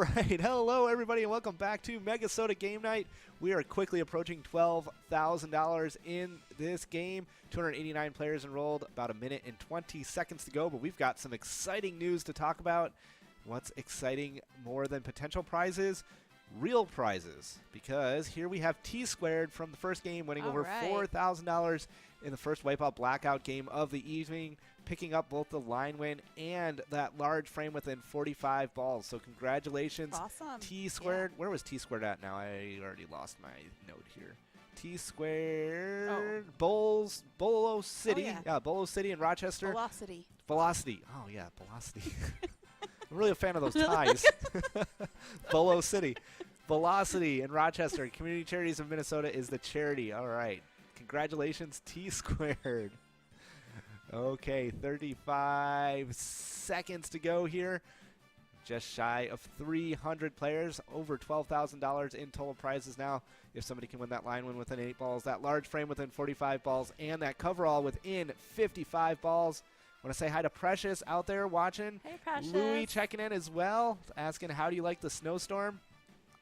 right, hello everybody and welcome back to MegaSota Game Night. We are quickly approaching $12,000 in this game. 289 players enrolled, about a minute and 20 seconds to go, but we've got some exciting news to talk about. What's exciting more than potential prizes? Real prizes, because here we have T Squared from the first game winning over $4,000 in the first Wipeout Blackout game of the evening, picking up both the line win and that large frame within 45 balls. So congratulations, Awesome. T Squared. Yeah. Where was T Squared at now? I already lost my note here. T Squared, Bolo City. Oh, yeah. Bolo City in Rochester. Velocity. Velocity. Oh, yeah, Velocity. I'm really a fan of those ties. Bolo City. Velocity in Rochester. Community Charities of Minnesota is the charity. All right. Congratulations, T Squared. Okay, 35 seconds to go here. Just shy of 300 players, over $12,000 in total prizes now. If somebody can win that line win within 8 balls, that large frame within 45 balls, and that coverall within 55 balls. I want to say hi to Precious out there watching. Hey, Precious. Louie checking in as well, asking how do you like the snowstorm?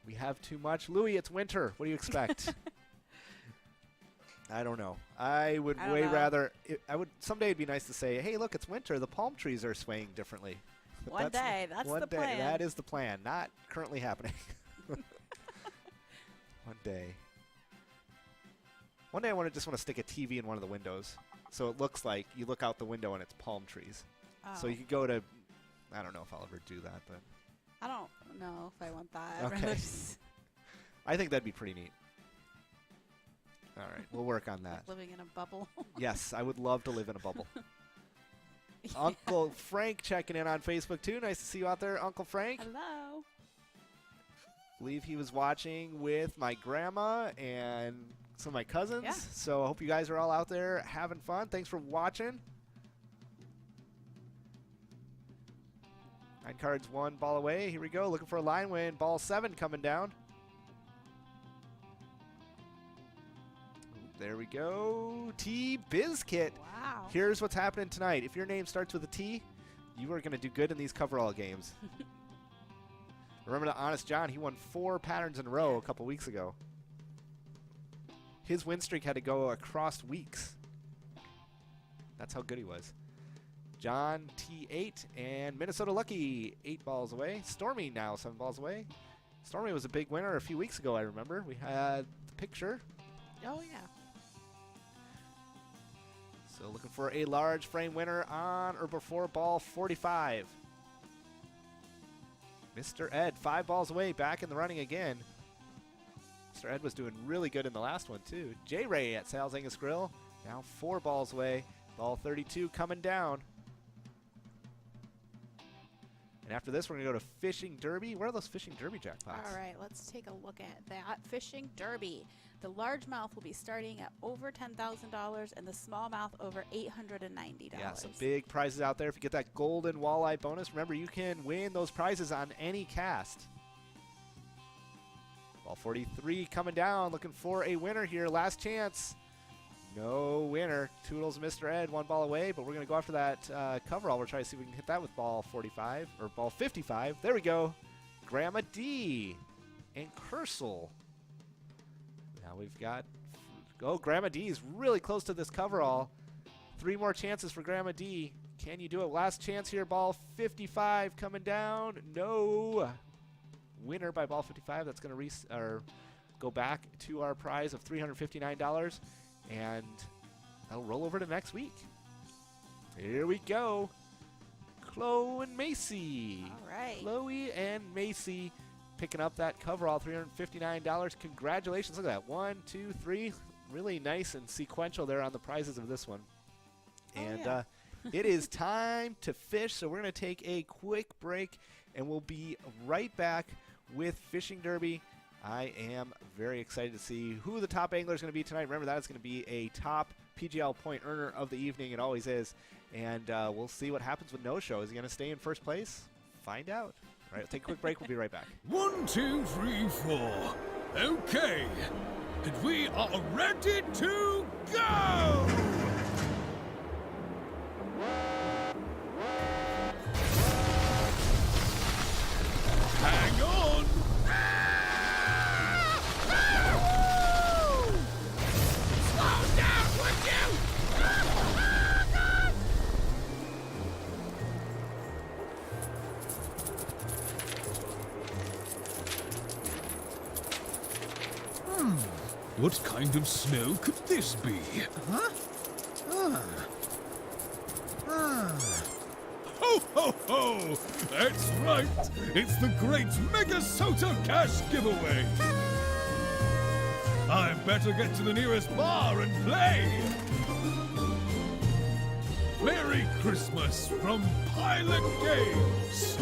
We have too much. Louie, it's winter. What do you expect? I don't know. I would way rather. Someday it'd be nice to say, "Hey, look, it's winter. The palm trees are swaying differently." But One day. That's one the day. plan. That is the plan. Not currently happening. One day. One day, I just want to stick a TV in one of the windows, so it looks like you look out the window and it's palm trees. Oh. So you could go to. I don't know if I'll ever do that, but I don't know if I want that. I'd Okay. rather just I think that'd be pretty neat. All right, we'll work on that. living in a bubble. Yes, I would love to live in a bubble. Uncle Frank checking in on Facebook too. Nice to see you out there, Uncle Frank. Hello. Believe he was watching with my grandma and some of my cousins. Yeah. So I hope you guys are all out there having fun. Thanks for watching. 9 cards, 1 ball away. Here we go. Looking for a line win. Ball 7 coming down. There we go. T Bizkit. Wow. Here's what's happening tonight. If your name starts with a T, you are going to do good in these coverall games. Remember the Honest John? He won 4 patterns in a row a couple weeks ago. His win streak had to go across weeks. That's how good he was. John T8 and Minnesota Lucky 8 balls away. Stormy now 7 balls away. Stormy was a big winner a few weeks ago, I remember. We had the picture. Oh, yeah. So looking for a large frame winner on or before ball 45. Mr. Ed, 5 balls away, back in the running again. Mr. Ed was doing really good in the last one, too. J-Ray at Sal's Angus Grill, now 4 balls away. Ball 32 coming down. And after this, we're going to go to Fishing Derby. Where are those Fishing Derby jackpots? All right, let's take a look at that. Fishing Derby. The largemouth will be starting at over $10,000 and the smallmouth over $890. Yeah, some big prizes out there. If you get that golden walleye bonus, remember you can win those prizes on any cast. Ball 43 coming down, looking for a winner here. Last chance. No winner. Toodles, Mr. Ed, 1 ball away, but we're going to go after that coverall. We'll try to see if we can hit that with ball 45, or ball 55. There we go. Grandma D and Kersel. Now we've got, Grandma D is really close to this coverall. 3 more chances for Grandma D. Can you do it? Last chance here, ball 55 coming down. No. Winner by ball 55. That's going to go back to our prize of $359. And that'll roll over to next week. Here we go. Chloe and Macy. All right. Chloe and Macy picking up that coverall, $359. Congratulations. Look at that. 1, 2, 3. Really nice and sequential there on the prizes of this one. And yeah. It is time to fish, so we're going to take a quick break, and we'll be right back with Fishing Derby. I am very excited to see who the top angler is going to be tonight. Remember, that is going to be a top PGL point earner of the evening. It always is. And we'll see what happens with no-show. Is he going to stay in first place? Find out. All right, we'll take a quick break. We'll be right back. 1, 2, 3, 4. Okay. And we are ready to go! Hang on! What kind of snow could this be? Huh? Ho, ho, ho! That's right! It's the great MegaSota cash giveaway! I better get to the nearest bar and play! Merry Christmas from Pilot Games!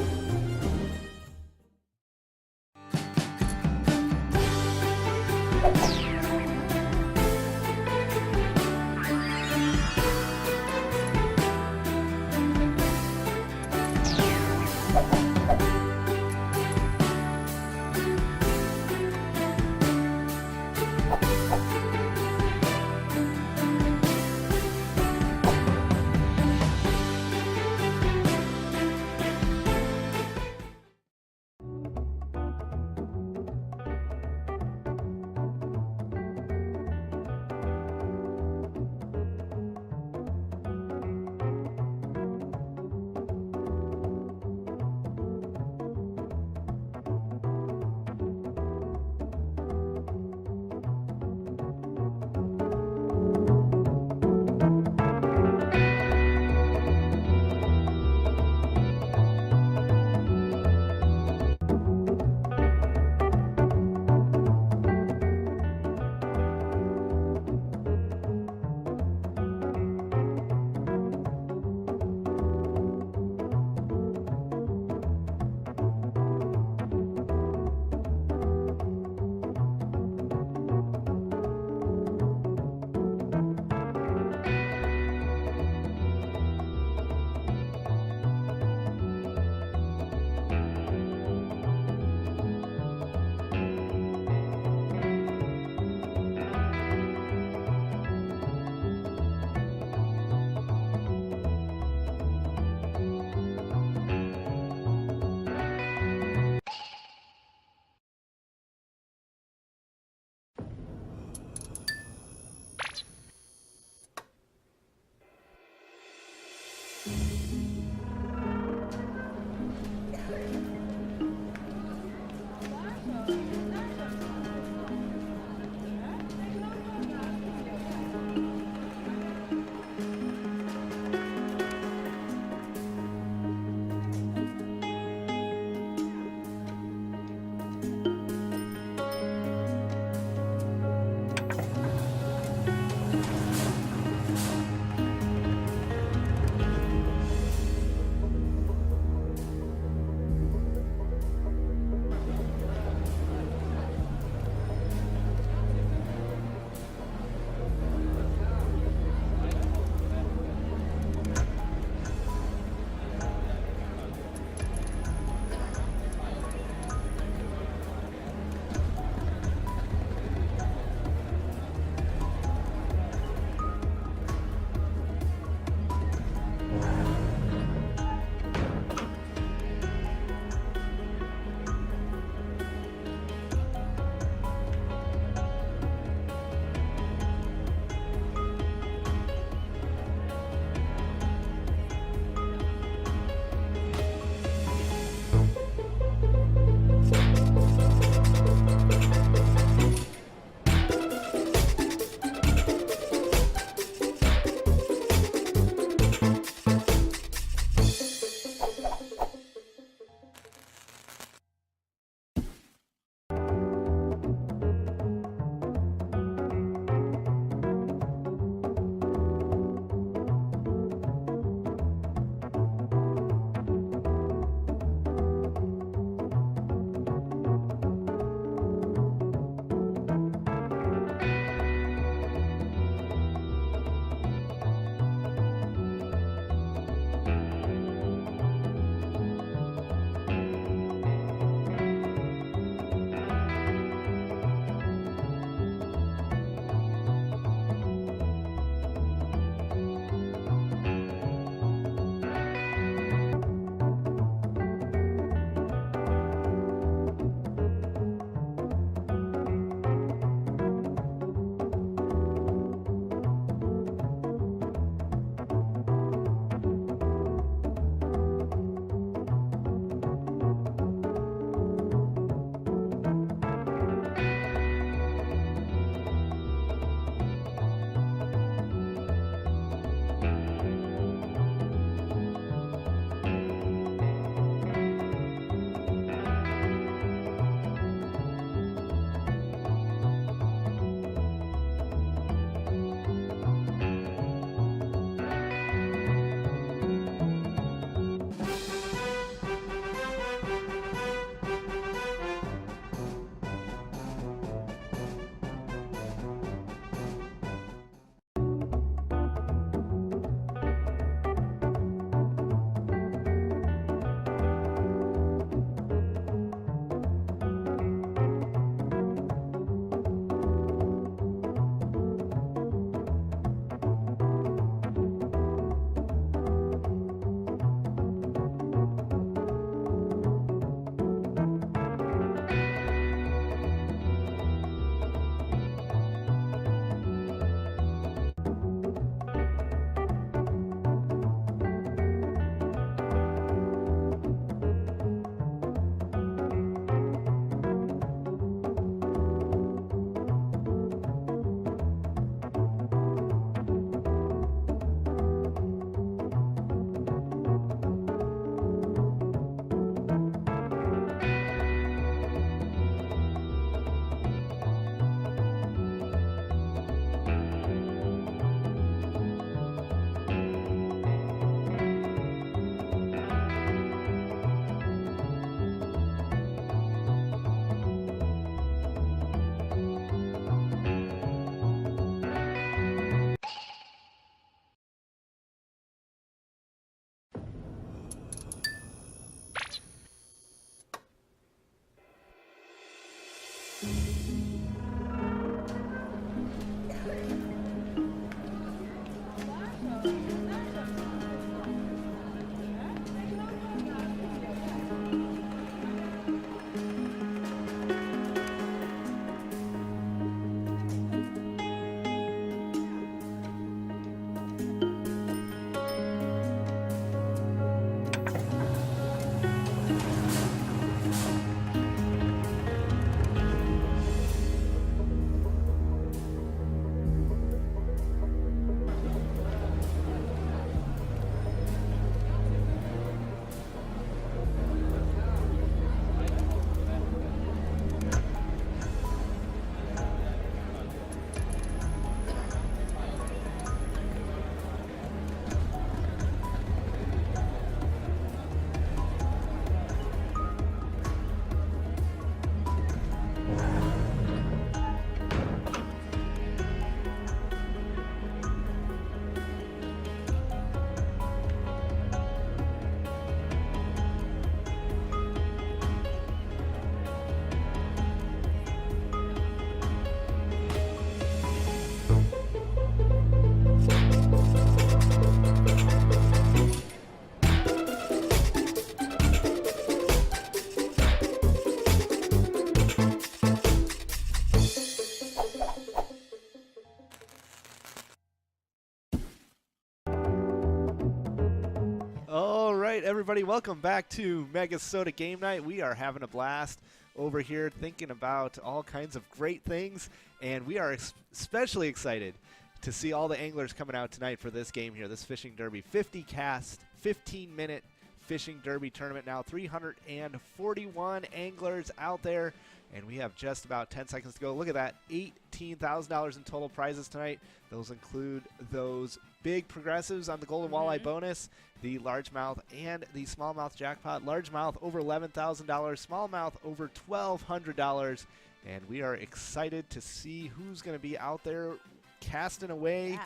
right, everybody, welcome back to MegaSota Game Night. We are having a blast over here thinking about all kinds of great things, and we are especially excited to see all the anglers coming out tonight for this game here, this fishing derby. 50 cast, 15-minute fishing derby tournament now. 341 anglers out there, and we have just about 10 seconds to go. Look at that, $18,000 in total prizes tonight. Those include those big progressives on the golden walleye bonus, the largemouth and the smallmouth jackpot. Largemouth over $11,000, smallmouth over $1,200, and we are excited to see who's going to be out there casting away in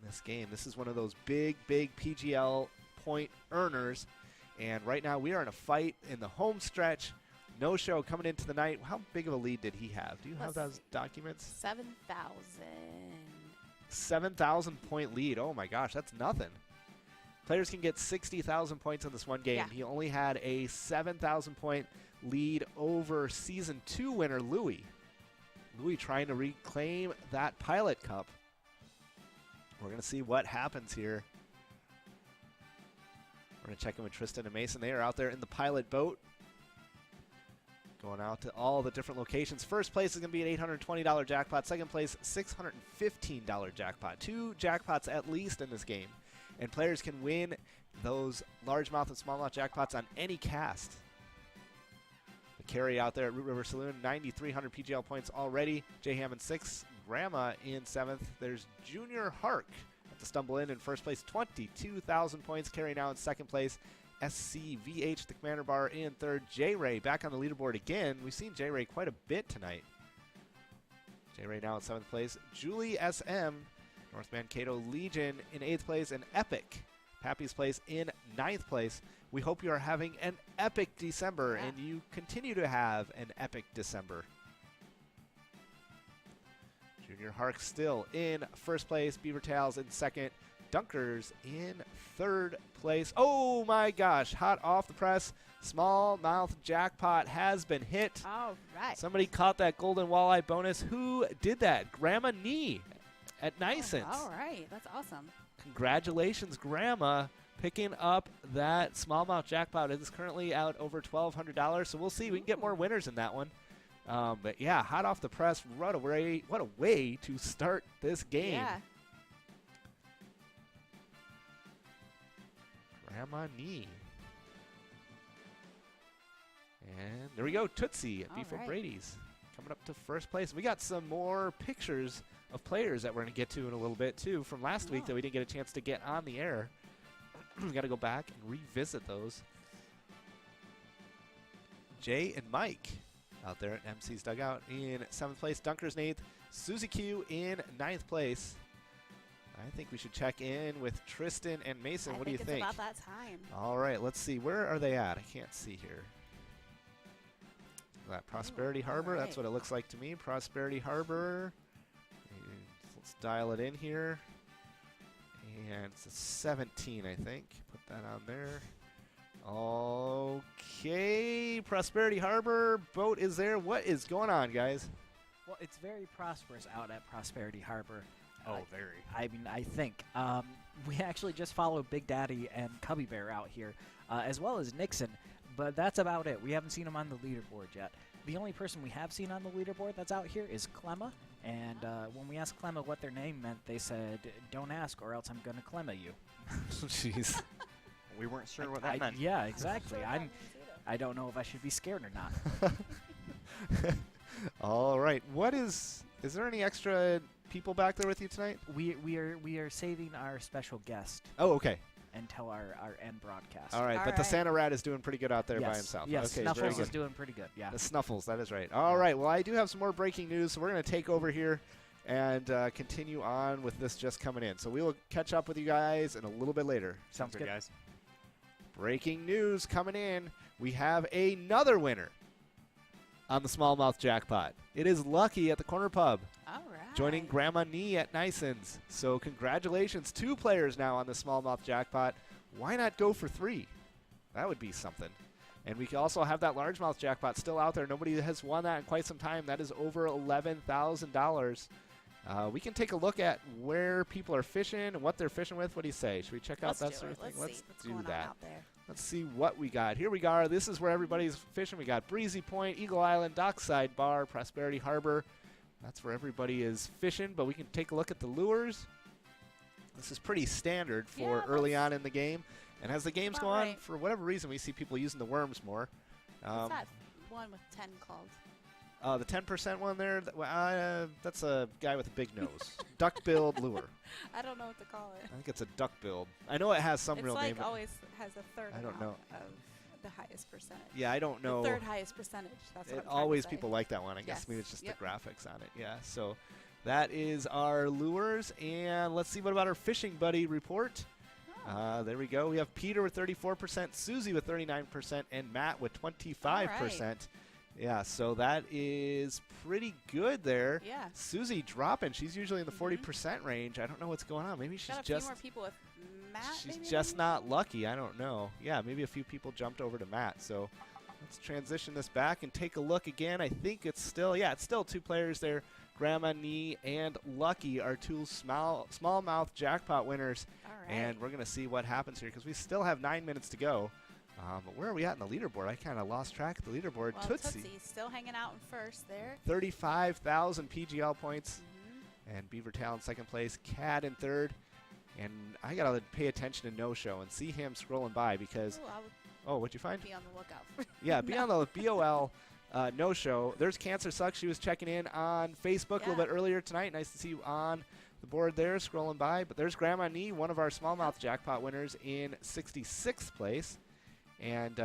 this game. This is one of those big PGL point earners, and right now we are in a fight in the home stretch. No show coming into the night. How big of a lead did he have? Do you have those documents? 7,000. 7,000 point lead. Oh my gosh, that's nothing. Players can get 60,000 points in this one game. Yeah. He only had a 7,000 point lead over Season 2 winner Louis. Louis trying to reclaim that Pilot Cup. We're going to see what happens here. We're going to check in with Tristan and Mason. They are out there in the pilot boat, going out to all the different locations. First place is going to be an $820 jackpot. Second place, $615 jackpot. 2 jackpots at least in this game. And players can win those largemouth and smallmouth jackpots on any cast. The carry out there at Root River Saloon, 9,300 PGL points already. J Ham in 6th, Grandma in 7th. There's Junior Hark to stumble in first place, 22,000 points. Carry now in 2nd place. SCVH, the Commander Bar, in 3rd. J-Ray back on the leaderboard again. We've seen J-Ray quite a bit tonight. J-Ray now in 7th place. Julie SM, North Mankato Legion in 8th place. And Epic, Pappy's Place, in 9th place. We hope you are having an epic December, and you continue to have an epic December. Junior Hark still in 1st place. Beaver Tails in 2nd. Dunkers in 3rd place. Oh my gosh, hot off the press. Smallmouth jackpot has been hit. All right. Somebody caught that golden walleye bonus. Who did that? Grandma Nee at Nicens. Oh, all right. That's awesome. Congratulations, Grandma, picking up that smallmouth jackpot. It is currently out over $1,200, so we'll see. We can get more winners in that one. But yeah, hot off the press. What a way to start this game. Yeah. Grandma Nee. And there we go, Tootsie at All Beef right. O'Brady's coming up to 1st place. We got some more pictures of players that we're going to get to in a little bit, too, from last week that we didn't get a chance to get on the air. We got to go back and revisit those. Jay and Mike out there at MC's Dugout in 7th place. Dunkers in 8th. Susie Q in 9th place. I think we should check in with Tristan and Mason. What do you think? I think it's about that time. All right, let's see. Where are they at? I can't see here. That Prosperity Harbor, that's what it looks like to me. Prosperity Harbor. Let's dial it in here. And it's a 17, I think. Put that on there. Okay, Prosperity Harbor, boat is there. What is going on, guys? Well, it's very prosperous out at Prosperity Harbor. Oh, very. I mean, I think. We actually just followed Big Daddy and Cubby Bear out here, as well as Nixon, but that's about it. We haven't seen him on the leaderboard yet. The only person we have seen on the leaderboard that's out here is Clemma, and when we asked Clemma what their name meant, they said, "Don't ask or else I'm going to Clemma you." Jeez. We weren't sure what that meant. Yeah, exactly. I don't know if I should be scared or not. All right. Is there any extra people back there with you tonight? We are saving our special guest Oh, okay. until our end broadcast. All right, All but the right. Santa Rat is doing pretty good out there by Yes, himself. Yes, Okay, Snuffles very is good. doing pretty good. Yeah. The Snuffles, that is right. All right, well, I do have some more breaking news, so we're going to take over here and continue on with this just coming in. So we will catch up with you guys in a little bit later. Sounds good. guys. Breaking news coming in. We have another winner on the smallmouth jackpot. It is Lucky at the Corner Pub, All right. joining Grandma Nee at Nicens. So congratulations, 2 players now on the smallmouth jackpot. Why not go for 3? That would be something. And we can also have that largemouth jackpot still out there. Nobody has won that in quite some time. That is over $11,000. We can take a look at where people are fishing and what they're fishing with. What do you say? Should we check out that sort of thing? Let's see what's going on out there. Let's see what we got. Here we are. This is where everybody's fishing. We got Breezy Point, Eagle Island, Dockside Bar, Prosperity Harbor. That's where everybody is fishing, but we can take a look at the lures. This is pretty standard for early on in the game. And as the games go on, for whatever reason, we see people using the worms more. What's that one with 10 called? The 10% one there, that's a guy with a big nose. Duck-billed lure. I don't know what to call it. I think it's a duck-billed. I know it has some real name. It's like always has a third I don't know. of the highest percentage. Yeah, I don't know. The third highest percentage. That's what I'm trying always to say. people like that one. I guess maybe it's just the graphics on it. Yeah, so that is our lures. And let's see, what about our fishing buddy report? There we go. We have Peter with 34%, Susie with 39%, and Matt with 25%. Yeah, so that is pretty good there. Yeah. Susie dropping. She's usually in the 40% range. I don't know what's going on. Maybe she's Got a just few more people with Matt. she's maybe? just not lucky. I don't know. Yeah, maybe a few people jumped over to Matt. So let's transition this back and take a look again. I think it's still two players there. Grandma Nee and Lucky are two smallmouth jackpot winners. All right. And we're going to see what happens here because we still have 9 minutes to go. But where are we at in the leaderboard? I kind of lost track of the leaderboard. Well, Tootsie still hanging out in first there. 35,000 PGL points. And Beaver Tail in second place. Cad in third. And I got to pay attention to No Show and see him scrolling by because... Ooh, what'd you find? be on the lookout for Yeah, be on the BOL No Show. There's Cancer Sucks. She was checking in on Facebook a little bit earlier tonight. Nice to see you on the board there, scrolling by. But there's Grandma Nee, one of our smallmouth jackpot winners in 66th place. And,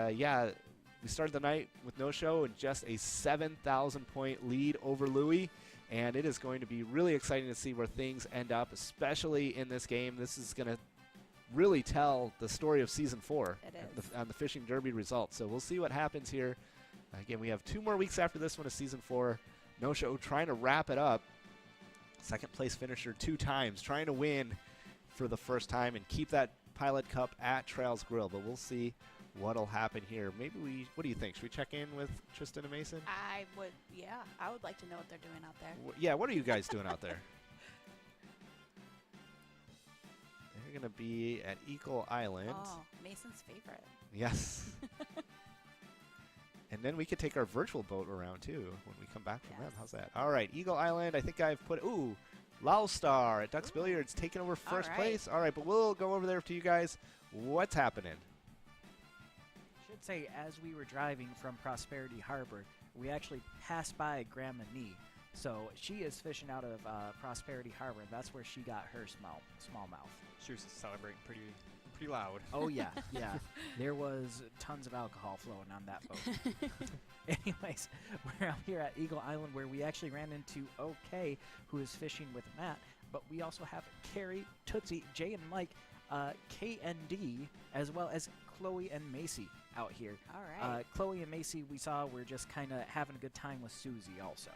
we started the night with No Show and just a 7,000-point lead over Louie. And it is going to be really exciting to see where things end up, especially in this game. This is going to really tell the story of Season 4 on the Fishing Derby results. So we'll see what happens here. Again, we have 2 more weeks after this one of Season 4. No Show trying to wrap it up. Second place finisher 2 times, trying to win for the first time and keep that Pilot Cup at Trails Grill. But we'll see what'll happen here. Maybe what do you think? Should we check in with Tristan and Mason? I would like to know what they're doing out there. Yeah, what are you guys doing out there? They're going to be at Eagle Island. Oh, Mason's favorite. Yes. And then we could take our virtual boat around, too, when we come back from them. How's that? All right, Eagle Island. I think I've put, Loustar at Ducks Billiards taking over first place. All right, but we'll go over there to you guys. What's happening? Should say, as we were driving from Prosperity Harbor, we actually passed by Grandma Nee. So she is fishing out of Prosperity Harbor. That's where she got her smallmouth. She was celebrating pretty loud. Oh, yeah, yeah. There was tons of alcohol flowing on that boat. Anyways, we're out here at Eagle Island where we actually ran into OK, who is fishing with Matt. But we also have Carrie, Tootsie, Jay and Mike, KND, as well as Chloe and Macy out here. All right. Chloe and Macy, we saw, we're just kind of having a good time with Susie also.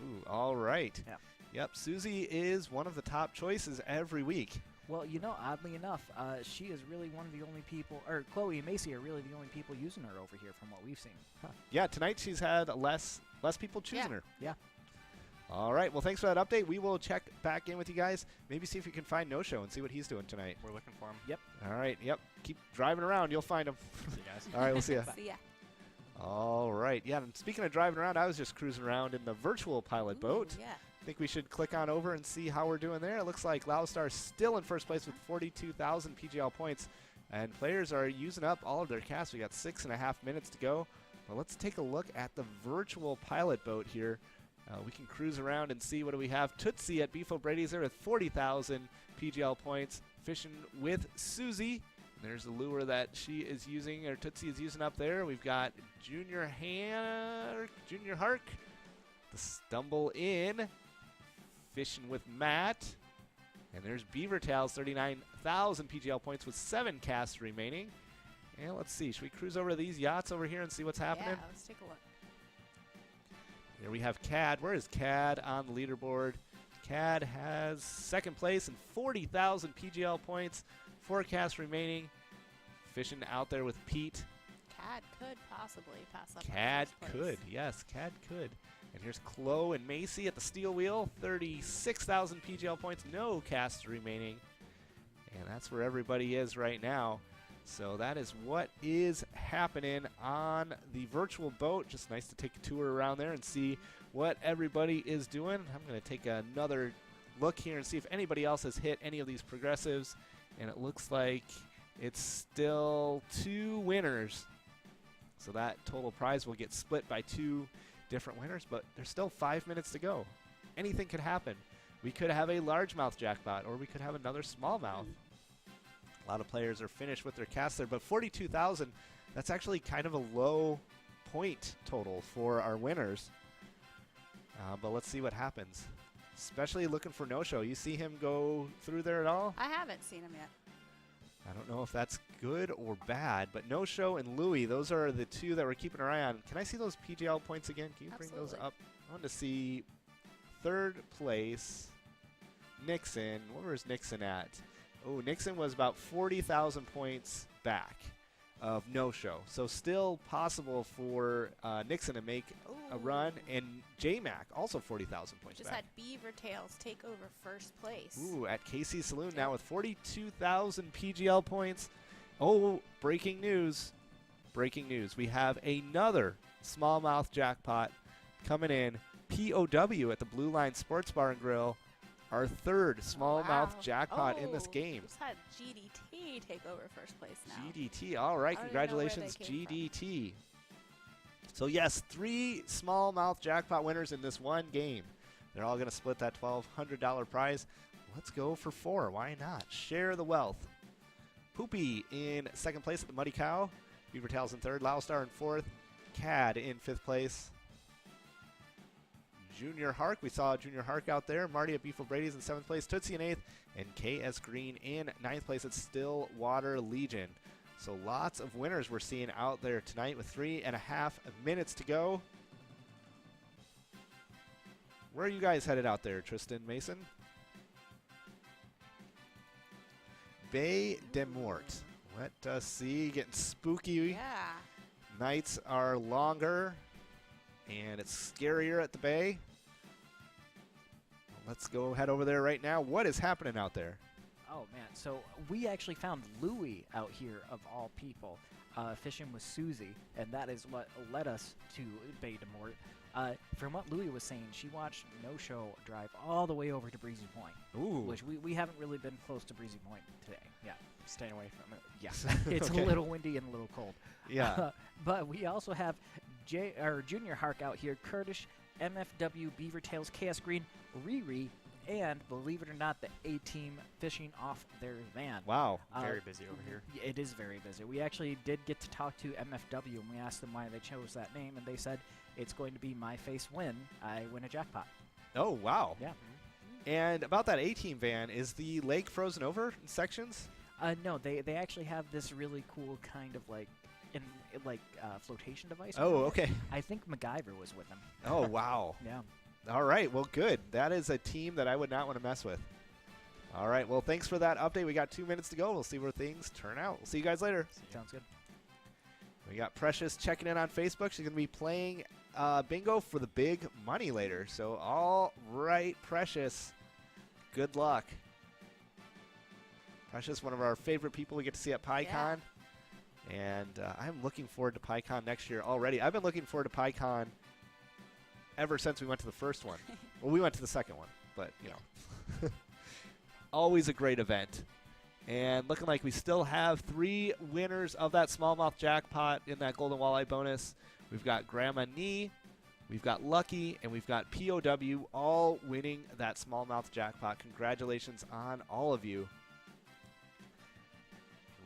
Ooh, all right. Yeah. Yep, Susie is one of the top choices every week. Well, oddly enough, she is really one of the only people, or Chloe and Macy are really the only people using her over here from what we've seen. Huh. Yeah, tonight she's had less people choosing her. Yeah. All right, well, thanks for that update. We will check back in with you guys. Maybe see if we can find No Show and see what he's doing tonight. We're looking for him. Yep. All right, yep. Keep driving around. You'll find him. See you guys. All right, we'll see ya. See ya. All right, yeah, and speaking of driving around, I was just cruising around in the virtual pilot boat. Yeah. I think we should click on over and see how we're doing there. It looks like Loustar still in first place with 42,000 PGL points, and players are using up all of their casts. We got 6.5 minutes to go. Well, let's take a look at the virtual pilot boat here. We can cruise around and see what do we have. Tootsie at Beef O'Brady's there with 40,000 PGL points, fishing with Susie. And there's the lure that she is using, or Tootsie is using up there. We've got Junior Hark, the Stumble In, fishing with Matt. And there's Beaver Tails, 39,000 PGL points with 7 casts remaining. And let's see, should we cruise over to these yachts over here and see what's happening? Yeah, let's take a look. Here we have Cad. Where is Cad on the leaderboard? Cad has second place and 40,000 PGL points. 4 casts remaining. Fishing out there with Pete. Cad could possibly pass up. Cad on first could, place. yes, Cad could. And here's Chloe and Macy at the steel wheel. 36,000 PGL points, no casts remaining. And that's where everybody is right now. So that is what is happening on the virtual boat. Just nice to take a tour around there and see what everybody is doing. I'm going to take another look here and see if anybody else has hit any of these progressives. And it looks like it's still 2 winners. So that total prize will get split by 2 different winners, but there's still 5 minutes to go. Anything could happen. We could have a largemouth jackpot, or we could have another smallmouth. A lot of players are finished with their casts there, but 42,000, that's actually kind of a low point total for our winners. But let's see what happens. Especially looking for No-Show. You see him go through there at all? I haven't seen him yet. I don't know if that's good or bad, but No-Show and Louie, those are the 2 that we're keeping our eye on. Can I see those PGL points again? Can you bring those up? I want to see 3rd place, Nixon. Where was Nixon at? Oh, Nixon was about 40,000 points back of No-Show. So still possible for Nixon to make a run, and J-Mac also 40,000 points Just back. had Beaver Tails take over 1st place. Ooh, at KC Saloon now with 42,000 PGL points. Oh, breaking news. Breaking news. We have another smallmouth jackpot coming in. POW at the Blue Line Sports Bar and Grill. Our 3rd smallmouth jackpot in this game. Just had GDT take over 1st place now. GDT. All right. I don't even know where Congratulations, they came from. GDT. So, yes, 3 smallmouth jackpot winners in this one game. They're all going to split that $1,200 prize. Let's go for 4. Why not? Share the wealth. Poopy in 2nd place at the Muddy Cow. Beaver Tails in 3rd. Loustar in 4th. Cad in 5th place. Junior Hark. We saw Junior Hark out there. Marty at Beef O'Brady's in 7th place. Tootsie in 8th. And KS Green in 9th place at Stillwater Legion. So lots of winners we're seeing out there tonight with 3.5 minutes to go. Where are you guys headed out there, Tristan, Mason? Bay de Mort. Let us see. Getting spooky. Yeah. Nights are longer, and it's scarier at the bay. Let's go head over there right now. What is happening out there? Oh, man. So we actually found Louie out here, of all people, fishing with Susie, and that is what led us to Bay de Mort. From what Louie was saying, she watched No-Show drive all the way over to Breezy Point. Ooh. Which we haven't really been close to Breezy Point today. Yeah. Staying away from it. Yes. It's Okay. a little windy and a little cold. Yeah. But we also have Junior Hark out here, Kurdish, MFW, Beaver Tails, KS Green, Riri, and believe it or not, the A-Team fishing off their van. Wow. Very busy over here. It is very busy. We actually did get to talk to MFW, and we asked them why they chose that name, and they said it's going to be my face win. I win a jackpot. Oh, wow. Yeah. And about that A-Team van, is the lake frozen over in sections? No, they actually have this really cool kind of flotation device. Oh, around it. okay. I think MacGyver was with them. Oh, wow. Yeah. All right. Well, good. That is a team that I would not want to mess with. All right. Well, thanks for that update. We got 2 minutes to go. We'll see where things turn out. We'll see you guys later. Sounds good. We got Precious checking in on Facebook. She's going to be playing bingo for the big money later. So, all right, Precious. Good luck. Precious, one of our favorite people we get to see at PyCon. And I'm looking forward to PyCon next year already. I've been looking forward to PyCon ever since we went to the first one. Well, we went to the second one, but, you know. Always a great event. And looking like we still have 3 winners of that smallmouth jackpot in that golden walleye bonus. We've got Grandma Nee, we've got Lucky, and we've got POW all winning that smallmouth jackpot. Congratulations on all of you.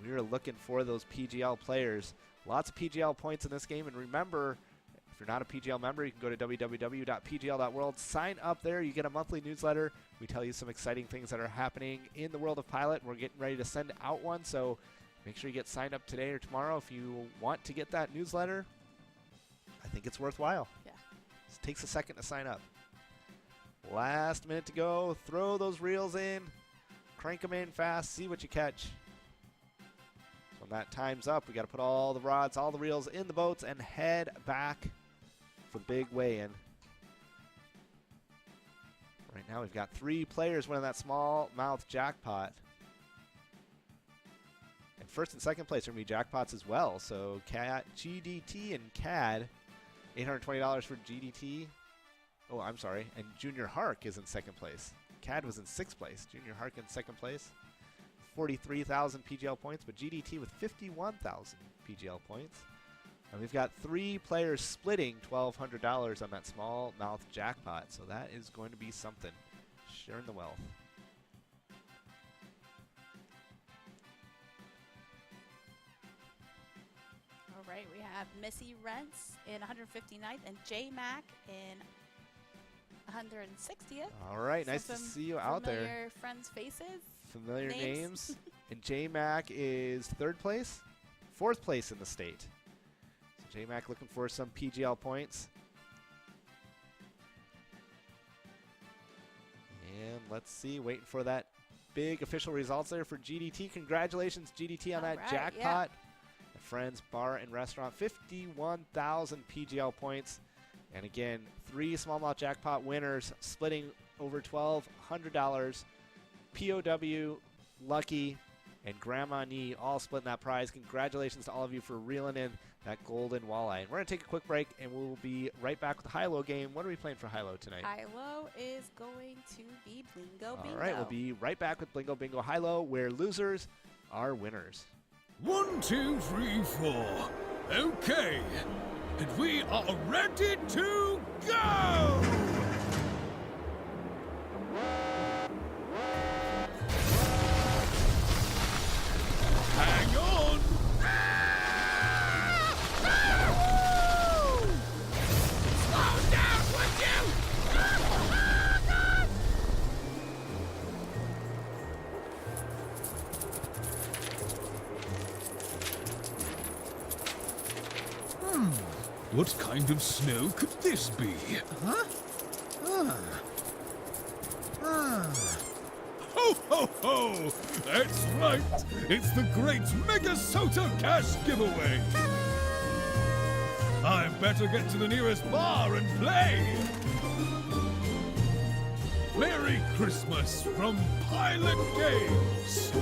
We are looking for those PGL players. Lots of PGL points in this game. And remember, if you're not a PGL member, you can go to www.pgl.world. Sign up there. You get a monthly newsletter. We tell you some exciting things that are happening in the world of Pilot. We're getting ready to send out one, so make sure you get signed up today or tomorrow if you want to get that newsletter. I think it's worthwhile. Yeah. It takes a second to sign up. Last minute to go. Throw those reels in. Crank them in fast. See what you catch. When that time's up, we got to put all the rods, all the reels in the boats and head back for the big weigh-in. now we've got 3 players winning that smallmouth jackpot. And first and second place are going to be jackpots as well. So GDT and CAD, $820 for GDT. Oh, I'm sorry. And Junior Hark is in second place. CAD was in 6th place. Junior Hark in second place. 43,000 PGL points, but GDT with 51,000 PGL points. And we've got 3 players splitting $1,200 on that smallmouth jackpot, so that is going to be something. Sharing the wealth. All right, we have Missy Rents in 159th and J Mac in 160th. All right, nice to Some see you out there. Familiar friends' faces. Familiar names. names. And J-Mac is 3rd place, 4th place in the state. So J-Mac looking for some PGL points. And let's see, waiting for that big official results there for GDT. Congratulations, GDT, on All that right, jackpot. At Friends Bar and Restaurant, 51,000 PGL points. And again, 3 smallmouth jackpot winners splitting over $1,200. POW, Lucky, and Grandma Nee all splitting that prize. Congratulations to all of you for reeling in that golden walleye. And we're going to take a quick break, and we'll be right back with the high-low game. What are we playing for high-low tonight? High-low is going to be Blingo Bingo. All right, we'll be right back with Blingo Bingo High-Low, where losers are winners. 1, 2, 3, 4. Okay. And we are ready to go! Hang on! Slow down, would you? What kind of snow could this be? Huh? Ho, ho, ho! That's right! It's the great MegaSota cash giveaway! I better get to the nearest bar and play! Merry Christmas from Pilot Games!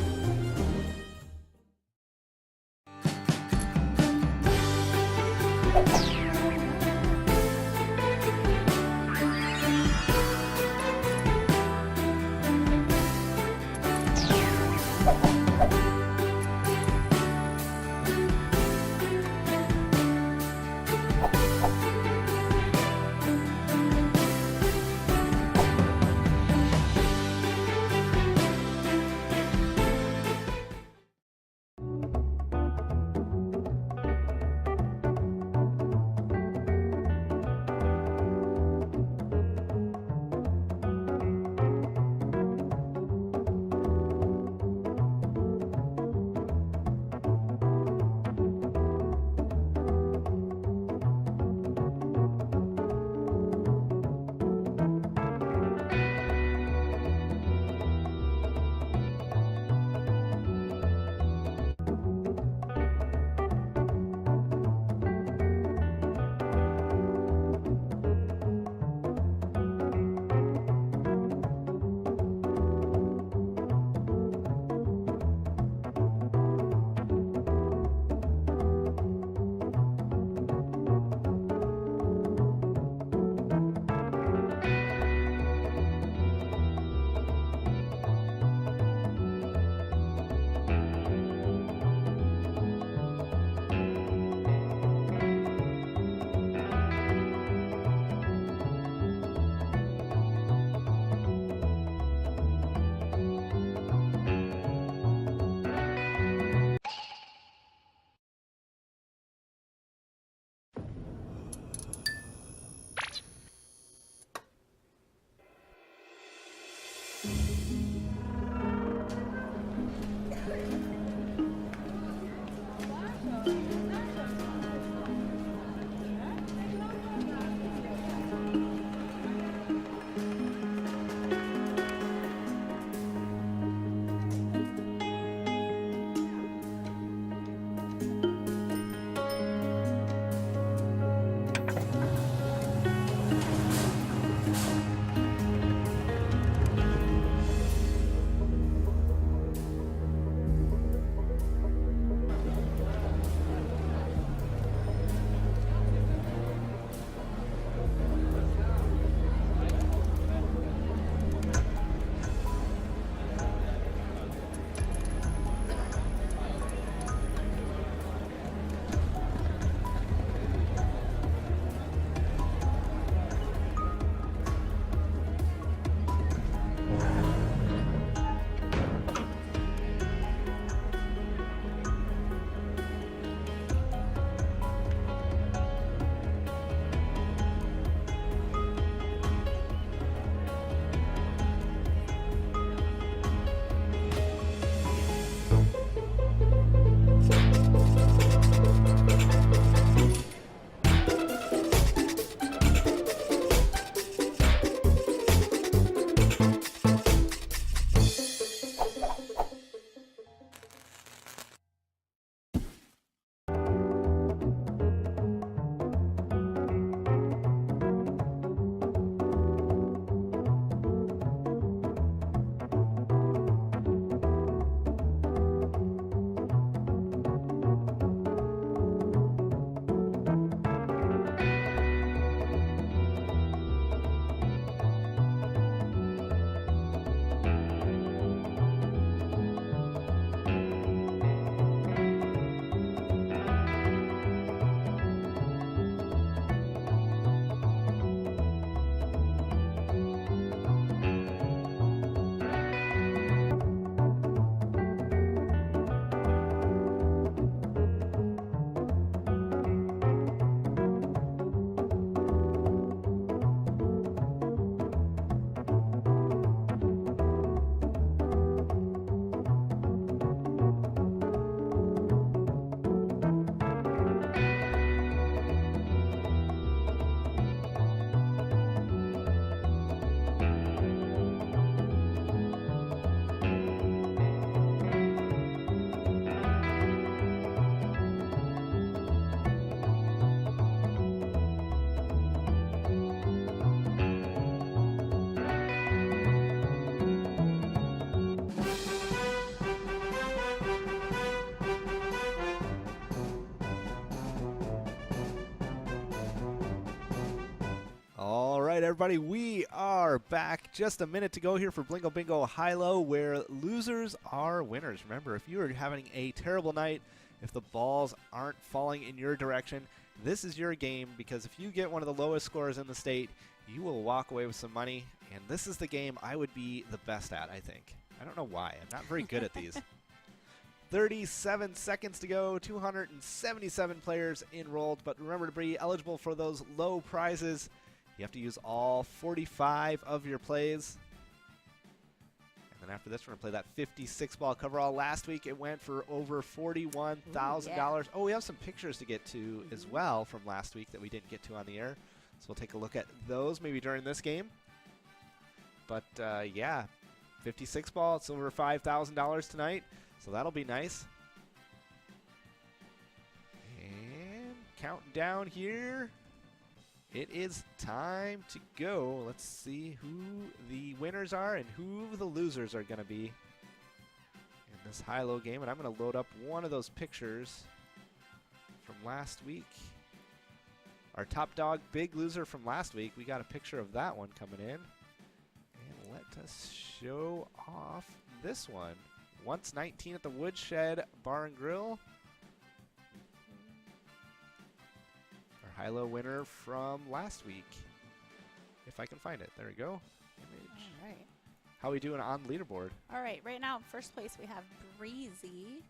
everybody, we are back. Just a minute to go here for Blingo Bingo High-Low, where losers are winners. Remember, if you are having a terrible night, if the balls aren't falling in your direction, this is your game, because if you get one of the lowest scores in the state, you will walk away with some money, and this is the game I would be the best at, I think. I don't know why. I'm not very good at these. 37 seconds to go, 277 players enrolled, but remember, to be eligible for those low prizes, you have to use all 45 of your plays. And then after this, we're going to play that 56-ball coverall. Last week, it went for over $41,000. Oh, we have some pictures to get to as well from last week that we didn't get to on the air. So we'll take a look at those maybe during this game. But, yeah, 56-ball, it's over $5,000 tonight. So that'll be nice. And counting down here. It is time to go. Let's see who the winners are and who the losers are going to be in this high-low game. And I'm going to load up one of those pictures from last week. Our top dog, big loser from last week. We got a picture of that one coming in. And let us show off this one. Once 19 at the Woodshed Bar and Grill. Our high-low winner from last week. If I can find it. There we go. Image. All right. How we doing on the leaderboard? All right. Right now, in first place, we have Breezy.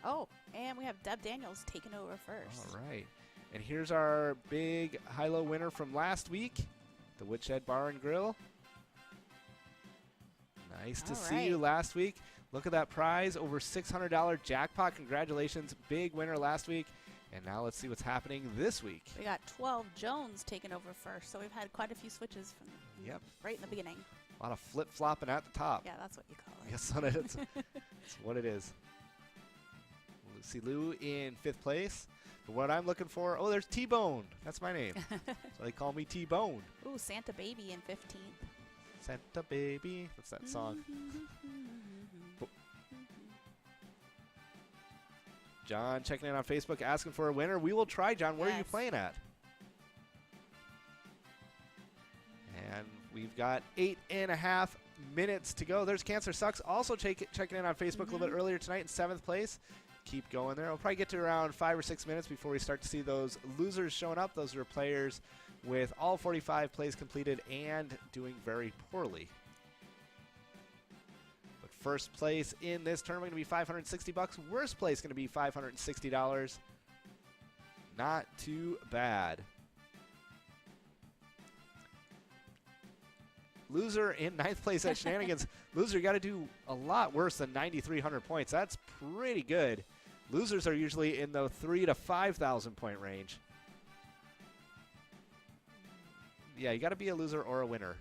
Oh, and we have Deb Daniels taking over first. All right. And here's our big high-low winner from last week. The Woodshed Bar and Grill. Nice to see you last week. Look at that prize, over $600 jackpot. Congratulations, big winner last week. And now let's see what's happening this week. We got 12 Jones taking over first, so we've had quite a few switches from right in the beginning. A lot of flip-flopping at the top. Yeah, that's what you call it. Yes, that's what it is. Lucy Lou in 5th place. But what I'm looking for, oh, there's T-Bone. That's my name. So they call me T-Bone. Ooh, Santa Baby in 15th. Santa Baby. What's that song? John checking in on Facebook, asking for a winner. We will try, John. Where are you playing at? And we've got 8.5 minutes to go. There's Cancer Sucks also checking in on Facebook a little bit earlier tonight in 7th place. Keep going there. We'll probably get to around 5 or 6 minutes before we start to see those losers showing up. Those are players with all 45 plays completed and doing very poorly. But first place in this tournament going to be $560. Worst place going to be $560. Not too bad. Loser in 9th place at Shenanigans. Loser, you got to do a lot worse than 9,300 points. That's pretty good. Losers are usually in the 3,000 to 5,000 point range. Yeah, you got to be a loser or a winner.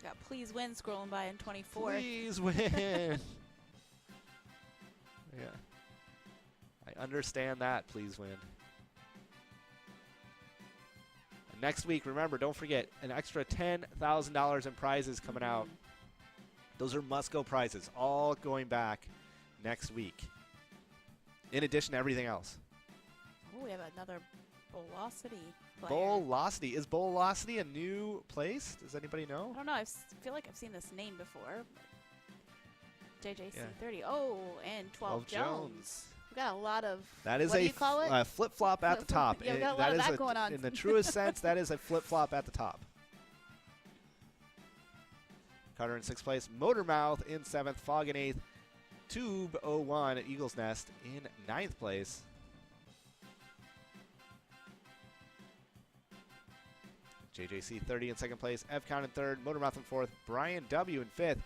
Got Please Win scrolling by in 24. Please win. Yeah. I understand that. Please win. And next week, remember, don't forget, an extra $10,000 in prizes coming out. Those are must-go prizes, all going back next week, in addition to everything else. Oh, we have another Bolosity player. Bolosity. Is Bolosity a new place? Does anybody know? I don't know. I feel like I've seen this name before. JJC30. Oh, and 12 Jones. We got a lot of. That is what do you call it? Flip-flop at the top. Yeah, we got a lot of that going on. In the truest sense, that is a flip-flop at the top. Carter in 6th place. Motormouth in 7th. Fog in 8th. Tube 01 at Eagle's Nest in 9th place. JJC 30 in 2nd place. F-Count in 3rd. Motormouth in 4th. Brian W in 5th.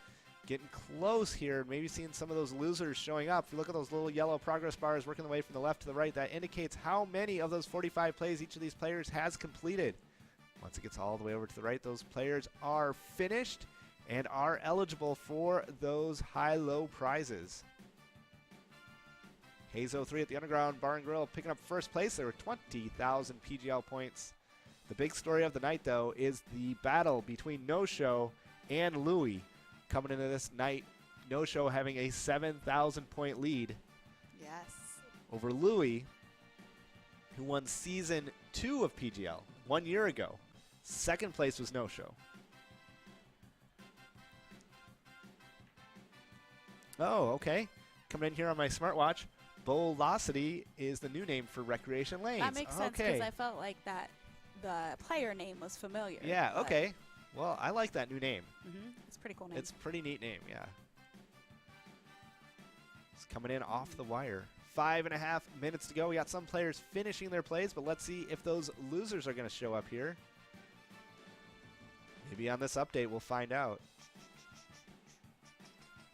Getting close here. Maybe seeing some of those losers showing up. If you look at those little yellow progress bars working their way from the left to the right, that indicates how many of those 45 plays each of these players has completed. Once it gets all the way over to the right, those players are finished and are eligible for those high-low prizes. Hazo 3 at the Underground Bar and Grill picking up first place. There were 20,000 PGL points. The big story of the night, though, is the battle between No Show and Louie coming into this night. No Show having a 7,000 point lead Yes. over Louie. who won Season 2 of PGL 1 year ago. Second place was No Show. Oh, okay. Coming in here on my smartwatch, Bolosity is the new name for Recreation Lanes. That makes sense because Okay. I felt like that the player name was familiar. Yeah, but- okay. Well, I like that new name. It's a pretty cool name. It's a pretty neat name, yeah. It's coming in off the wire. 5.5 minutes to go. We got some players finishing their plays, but let's see if those losers are going to show up here. Maybe on this update we'll find out.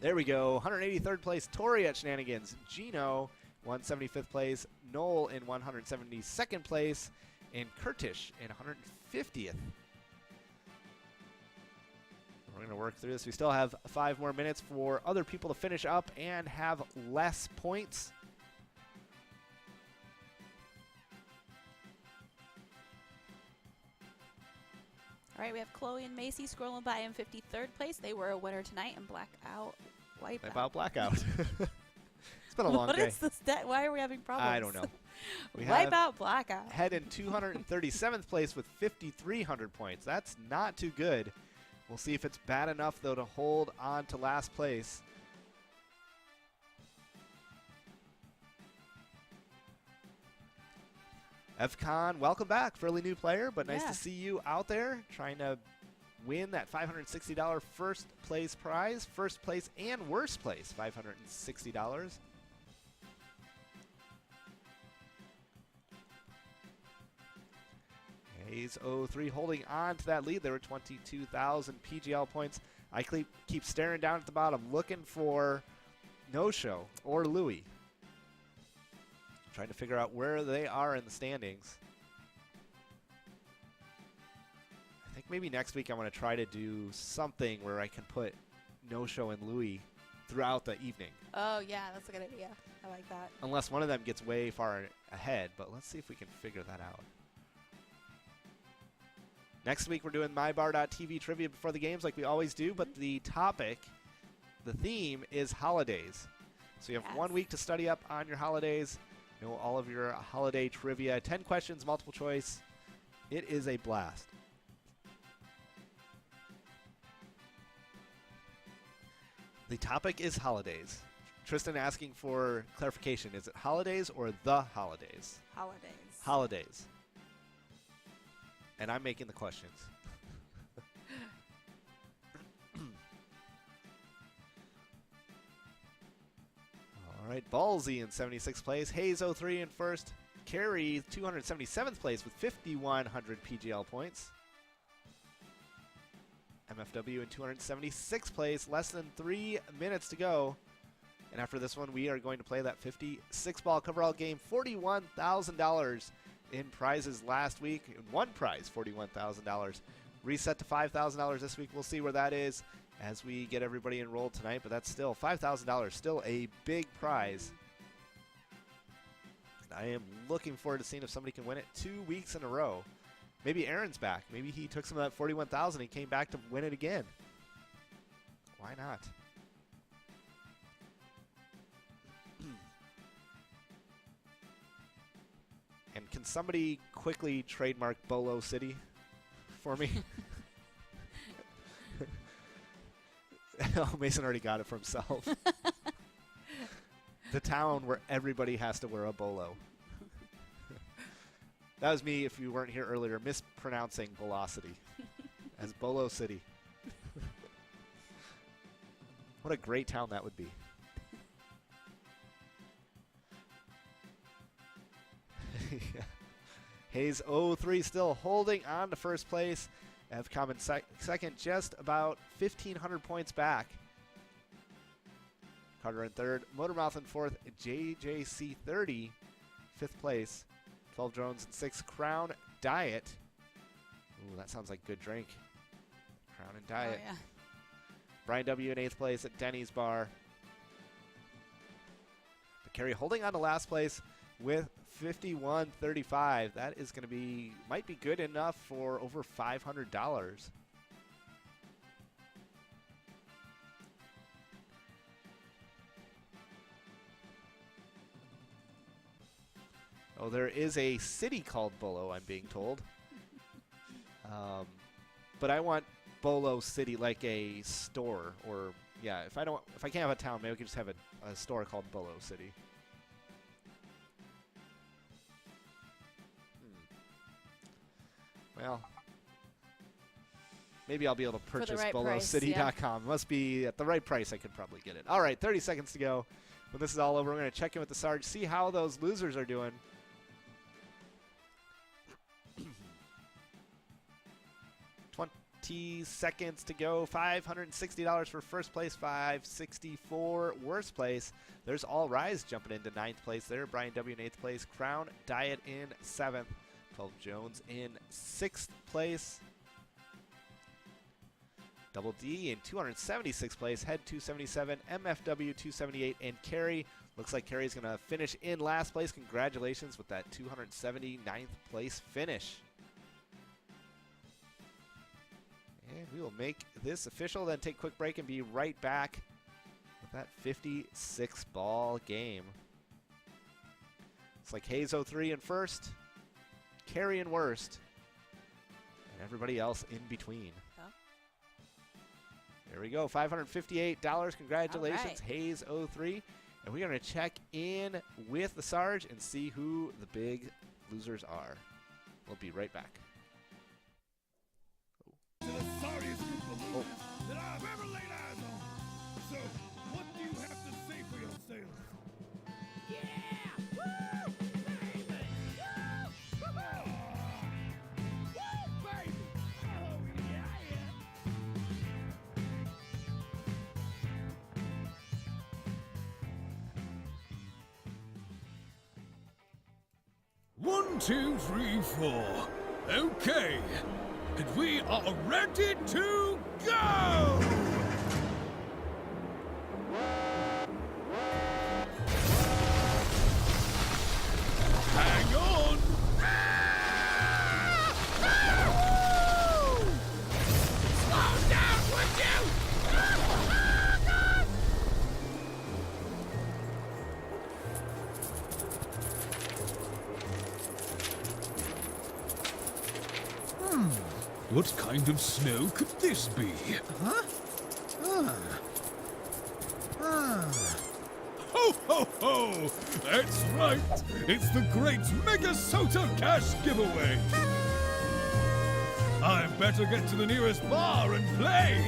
There we go. 183rd place, Tori at Shenanigans. Gino, 175th place. Noel in 172nd place. And Kurtish in 150th. We're going to work through this. We still have 5 more minutes for other people to finish up and have less points. All right, we have Chloe and Macy scrolling by in 53rd place. They were a winner tonight in Blackout Wipeout. About blackout. It's been a long What day. is this? Why are we having problems? I don't know. We have Wipeout Blackout. head in 237th place with 5,300 points. That's not too good. We'll see if it's bad enough, though, to hold on to last place. FCon, welcome back. Fairly new player, but nice Yeah. to see you out there trying to win that $560 first place prize. First place and worst place, $560. Hayes 03 holding on to that lead. There were 22,000 PGL points. I keep staring down at the bottom, looking for No Show or Louie. Trying to figure out where they are in the standings. I think maybe next week I want to try to do something where I can put No Show and Louie throughout the evening. Oh, yeah, that's a good idea. I like that. Unless one of them gets way far ahead, but let's see if we can figure that out. Next week, we're doing MyBar.tv trivia before the games like we always do, but the topic, the theme, is holidays. So you have Yes. 1 week to study up on your holidays, know all of your holiday trivia, 10 questions, multiple choice. It is a blast. The topic is holidays. Tristan asking for clarification. Is it holidays or the holidays? Holidays. Holidays. And I'm making the questions. All right, Ballsy in 76th place. Hayes 03 in first. Carey 277th place with 5,100 PGL points. MFW in 276th place. Less than 3 minutes to go. And after this one, we are going to play that 56-ball coverall game. $41,000 in prizes last week. And one prize, $41,000. Reset to $5,000 this week. We'll see where that is as we get everybody enrolled tonight. But that's still $5,000, still a big prize. And I am looking forward to seeing if somebody can win it 2 weeks in a row. Maybe Aaron's back. Maybe he took some of that $41,000 and came back to win it again. Why not? And can somebody quickly trademark Bolo City for me? Oh, Mason already got it for himself. The town where everybody has to wear a bolo. That was me, if you weren't here earlier, mispronouncing Velocity as Bolo City. What a great town that would be. Yeah. Hayes 03 still holding on to first place. FCom in second, just about 1,500 points back. Carter in third. Motormouth in fourth. JJC 30, fifth place. 12 drones in sixth. Crown Diet. Ooh, that sounds like good drink. Crown and Diet. Oh, yeah. Brian W. in eighth place at Denny's Bar. But Kerry holding on to last place with 51.35. That is going to be, might be good enough for over $500. Oh, there is a city called Bolo, I'm being told. But I want Bolo City like a store, or yeah, if I can't have a town, maybe we could just have a store called Bolo City. Well, maybe I'll be able to For the purchase right price, bolocity.com. Must be at the right price. I could probably get it. All right, 30 seconds to go. When this is all over, we're going to check in with the Sarge, see how those losers are doing. 20 seconds to go. $560 for first place, $564 worst place. There's All Rise jumping into 9th place there. Brian W. in 8th place. Crown Diet in 7th. 12 Jones in 6th place. Double D in 276th place. Head 277. MFW 278. And Carrie. Looks like Carrie's going to finish in last place. Congratulations with that 279th place finish. And we will make this official, then take a quick break and be right back with that 56-ball game. It's like Hayes 03 in first, Carrie in worst, and everybody else in between. Yeah. There we go, $558. Congratulations, All right. Hayes 03. And we're going to check in with the Sarge and see who the big losers are. We'll be right back. To the sorriest group of losers that I've ever laid eyes on. So, what do you have to say for yourselves? Yeah! Woo! Baby! Woo! Come on! Woo, baby! Oh, yeah! 1, 2, 3, 4. Okay. And we are ready to go! Hang on! Slow down, would you? What kind of snow could this be? Huh? Ho, ho, ho! That's right! It's the great MegaSota cash giveaway! I better get to the nearest bar and play!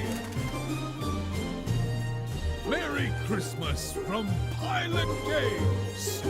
Merry Christmas from Pilot Games!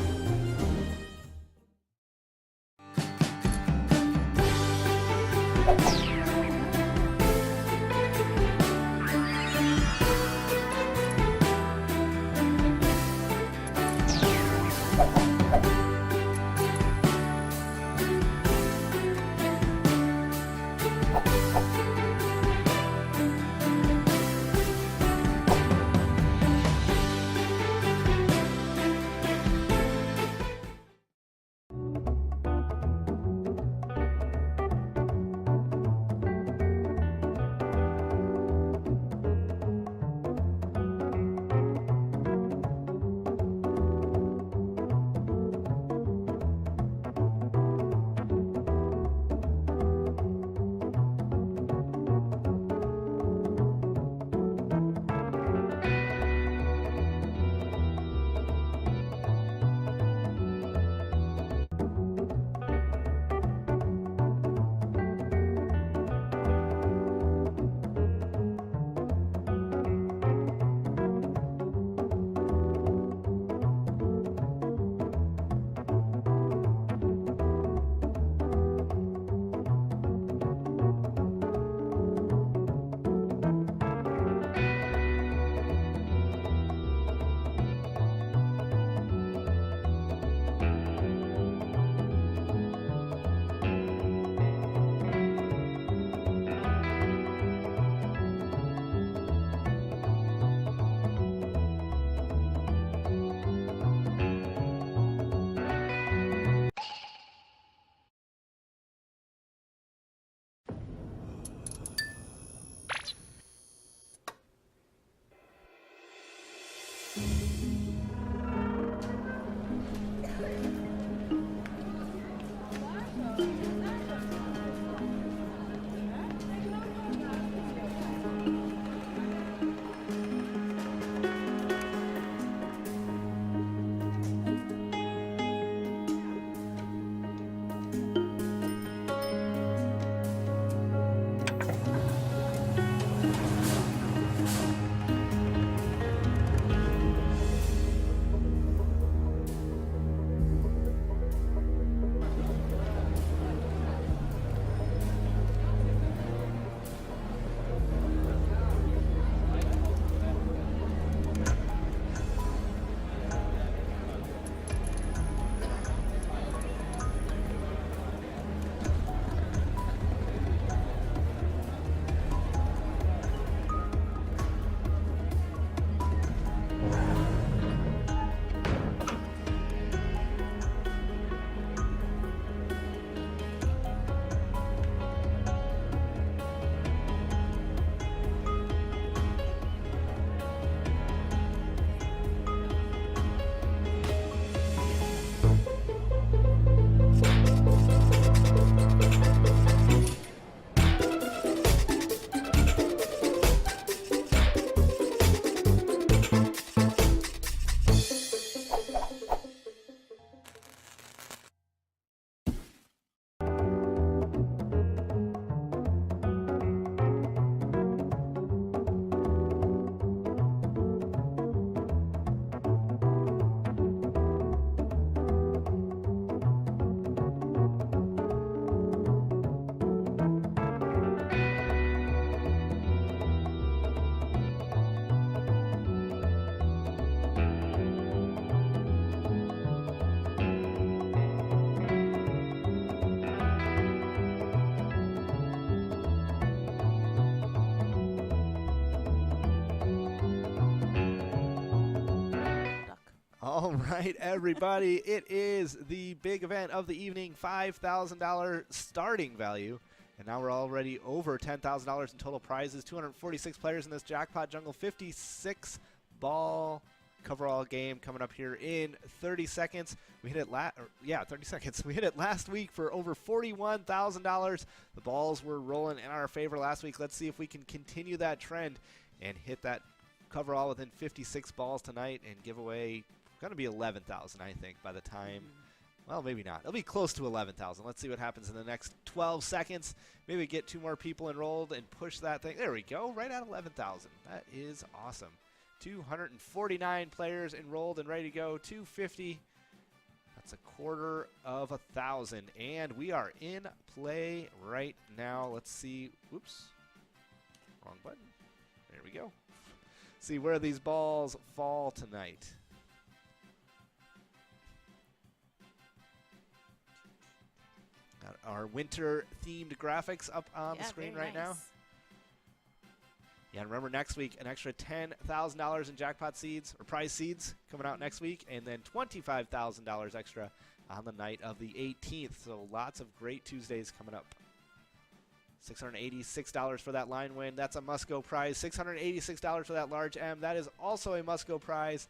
All right, everybody. It is the big event of the evening, $5,000 starting value. And now we're already over $10,000 in total prizes. 246 players in this jackpot jungle. 56 ball coverall game coming up here in 30 seconds. We hit it 30 seconds. We hit it last week for over $41,000. The balls were rolling in our favor last week. Let's see if we can continue that trend and hit that coverall within 56 balls tonight and give away going to be 11,000, I think, by the time. Well, maybe not. It'll be close to 11,000. Let's see what happens in the next 12 seconds. Maybe get 2 more people enrolled and push that thing. There we go, right at 11,000. That is awesome. 249 players enrolled and ready to go. 250. That's a quarter of 1,000. And we are in play right now. Let's see. Oops. Wrong button. There we go. See where these balls fall tonight. Got our winter-themed graphics up on the screen right now. Yeah, and remember next week, an extra $10,000 in jackpot seeds, or prize seeds, coming out next week, and then $25,000 extra on the night of the 18th. So lots of great Tuesdays coming up. $686 for that line win. That's a must-go prize. $686 for that large M. That is also a must-go prize.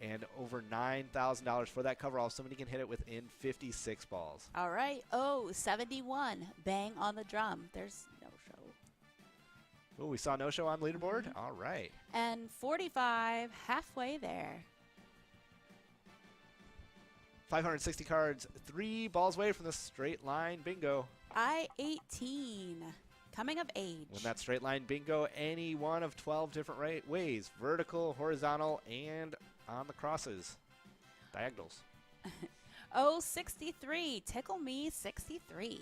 And over $9,000 for that coverall. Somebody can hit it within 56 balls. All right. 71. Bang on the drum. There's no show. Oh, we saw no show on leaderboard? All right. And 45, halfway there. 560 cards, 3 balls away from the straight line bingo. I-18, coming of age. Win that straight line bingo any one of 12 different ways. Vertical, horizontal, and on the crosses. Diagonals. 63, tickle me 63.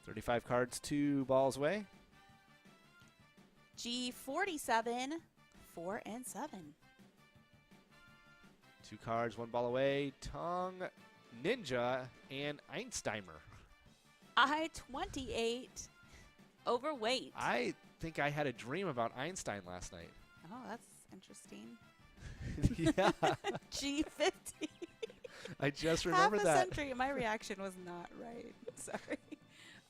35 cards, 2 balls away. G47, 4 and 7. 2 cards, 1 ball away. Tongue, Ninja, and Einsteimer. I-28, overweight. I think I had a dream about Einstein last night. Oh, that's interesting. Yeah. G50. I just remembered Half a that. century. My reaction was not right. Sorry.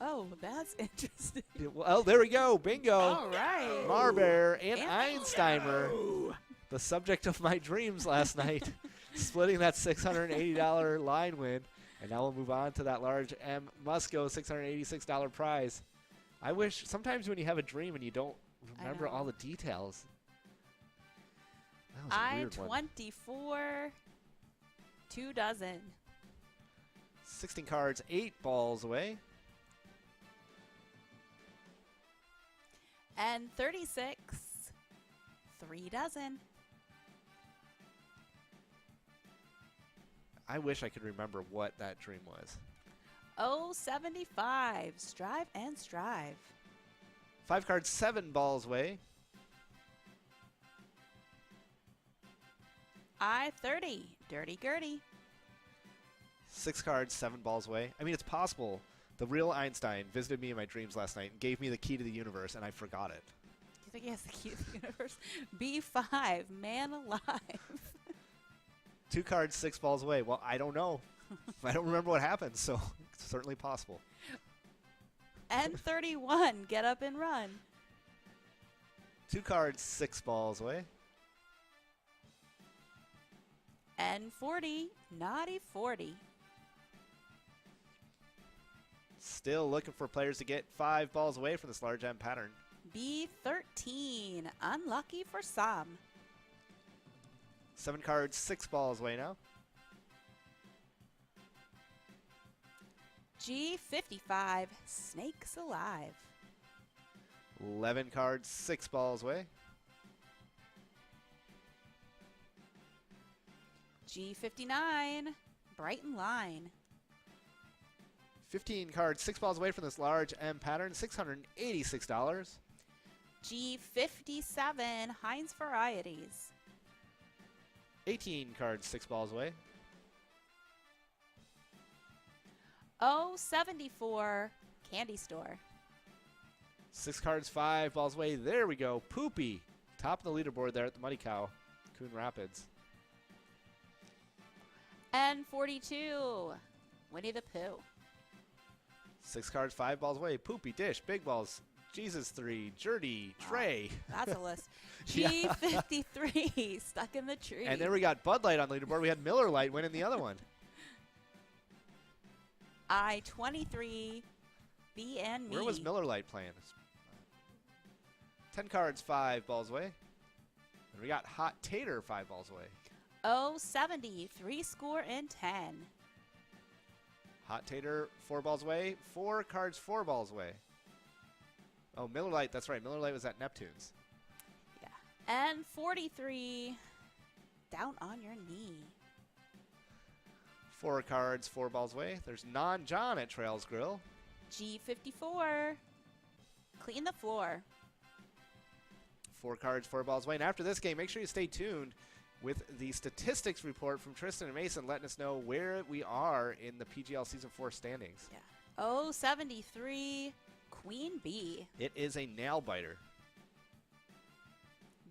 Oh, that's interesting. Well, there we go. Bingo. All right. Marbear and Einsteimer, the subject of my dreams last night, splitting that $680 line win. And now we'll move on to that large M Musco $686 prize. I wish sometimes when you have a dream and you don't remember all the details. That was a weird one. I-24, 2 dozen. 16 cards, 8 balls away. And 36, 3 dozen. I wish I could remember what that dream was. 75, strive and strive. 5 cards, 7 balls away. I-30, dirty Gertie. 6 cards, 7 balls away. I mean, it's possible. The real Einstein visited me in my dreams last night and gave me the key to the universe, and I forgot it. You think he has the key to the universe? B5, man alive. 2 cards, 6 balls away. Well, I don't know. I don't remember what happened, so it's certainly possible. N31, get up and run. 2 cards, 6 balls away. N40, naughty 40. Still looking for players to get 5 balls away from this large M pattern. B13, unlucky for some. 7 cards, 6 balls away now. G55, snakes alive. 11 cards, 6 balls away. G59, Brighton line. 15 cards, 6 balls away from this large M pattern, $686. G57, Heinz Varieties. 18 cards, 6 balls away. 74, Candy Store. 6 cards, 5 balls away. There we go. Poopy. Top of the leaderboard there at the Muddy Cow. Coon Rapids. And 42, Winnie the Pooh. 6 cards, 5 balls away. Poopy, Dish, Big Balls, Jesus 3, Jerdy, Trey. That's a list. Yeah. G53, Stuck in the Tree. And then we got Bud Light on the leaderboard. We had Miller Light winning the other one. I-23, B and Me. Where was Miller Light playing? 10 cards, 5 balls away. And we got Hot Tater, 5 balls away. O70, 3 score and 10. Hot Tater, 4 balls away. 4 cards, 4 balls away. Oh, Miller Lite, that's right. Miller Lite was at Neptune's. Yeah. And 43, Down on Your Knee. 4 cards, 4 balls away. There's Non-John at Trails Grill. G54, Clean the Floor. 4 cards, 4 balls away. And after this game, make sure you stay tuned with the statistics report from Tristan and Mason letting us know where we are in the PGL Season 4 standings. Yeah. O73, Queen Bee. It is a nail biter.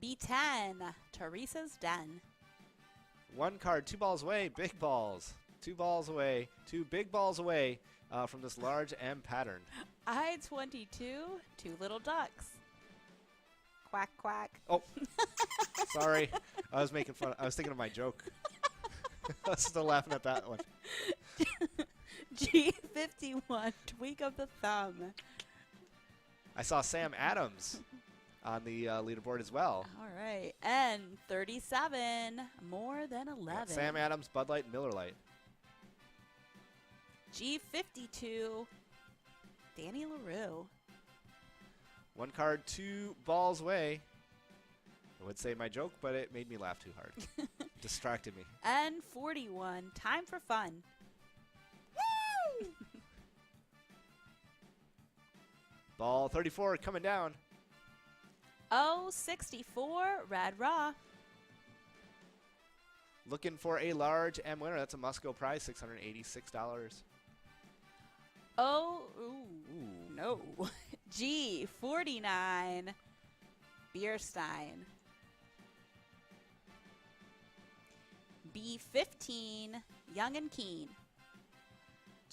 B10, Teresa's Den. 1 card, 2 balls away, big balls. 2 balls away, 2 big balls away from this large M pattern. I-22, Two Little Ducks. Quack, quack. Oh, sorry. I was making fun. I was thinking of my joke. I was still laughing at that one. G51, Tweak of the Thumb. I saw Sam Adams on the leaderboard as well. All right. And 37, More Than 11. Yeah, Sam Adams, Bud Light, and Miller Light. G52, Danny LaRue. 1 card, 2 balls away. I would say my joke, but it made me laugh too hard. Distracted me. And 41, Time for Fun. Woo! Ball 34 coming down. O64, Rad Raw. Looking for a large M winner. That's a must-go prize, $686. Oh, ooh, no. G49, Bierstein. B15, Young and Keen.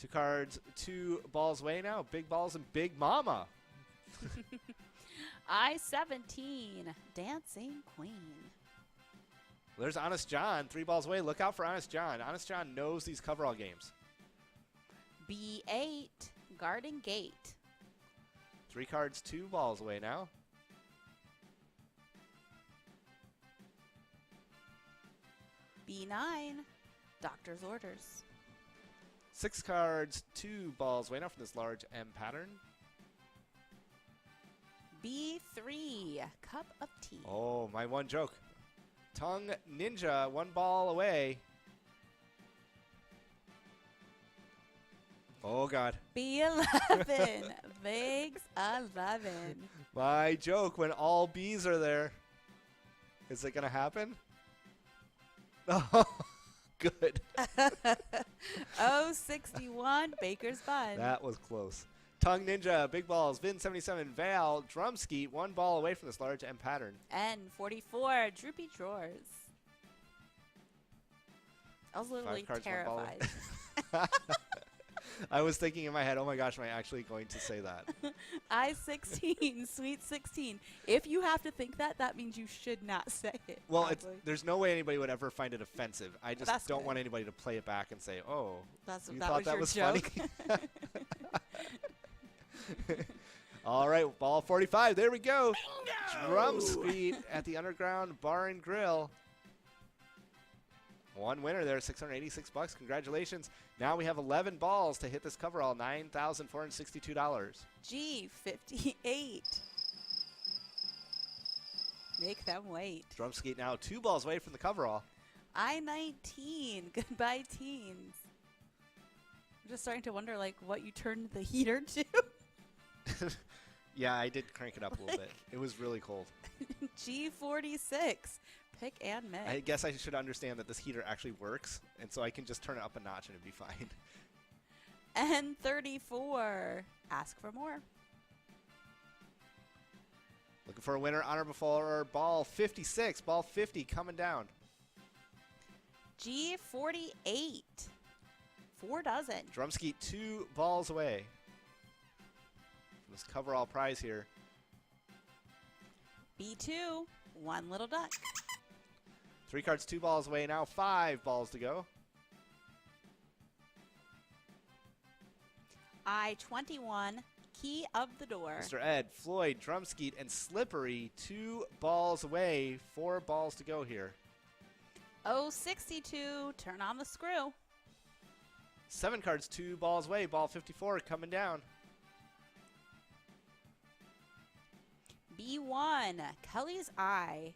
2 cards, 2 balls away now. Big balls and Big Mama. I-17, Dancing Queen. There's Honest John, 3 balls away. Look out for Honest John. Honest John knows these coverall games. B8, Garden Gate. 3 cards, 2 balls away now. B9, Doctor's Orders. 6 cards, 2 balls away now from this large M pattern. B3, Cup of Tea. Oh, my one joke. Tongue Ninja, 1 ball away. Oh, God. B11, Vegs 11. My joke when all B's are there. Is it going to happen? Oh, good. O61, Baker's Bun. That was close. Tongue Ninja, Big Balls, Vin 77, Val, Drum Skeet, 1 ball away from this large M pattern. N44, Droopy Drawers. I was literally 5 cards, 1 ball away. terrified. I was thinking in my head, oh my gosh, am I actually going to say that? I-16, Sweet 16. If you have to think that, that means you should not say it. Well, probably. there's no way anybody would ever find it offensive. I just That's don't good. want anybody to play it back and say, oh, That's, you that thought was that your was joke. funny? All right, ball 45. There we go. Drum Skeet at the Underground Bar and Grill. 1 winner there, $686. Congratulations. Now we have 11 balls to hit this coverall, $9,462. G58. Make them wait. Drum Skeet now 2 balls away from the coverall. I-19, Goodbye Teens. I'm just starting to wonder, like, what you turned the heater to. Yeah, I did crank it up a little bit. It was really cold. G46, Pick and Mix. I guess I should understand that this heater actually works, and so I can just turn it up a notch and it'd be fine. N34, Ask for More. Looking for a winner on or before ball 56. Ball 50 coming down. G48. 4 dozen. Drumskeet 2 balls away from this coverall prize here. B2. 1 little duck. 3 cards, 2 balls away now. 5 balls to go. I-21. Key of the door. Mr. Ed, Floyd, Drumskeet, and Slippery 2 balls away. 4 balls to go here. O62. Turn on the screw. 7 cards, 2 balls away. Ball 54 coming down. B1. Kelly's Eye.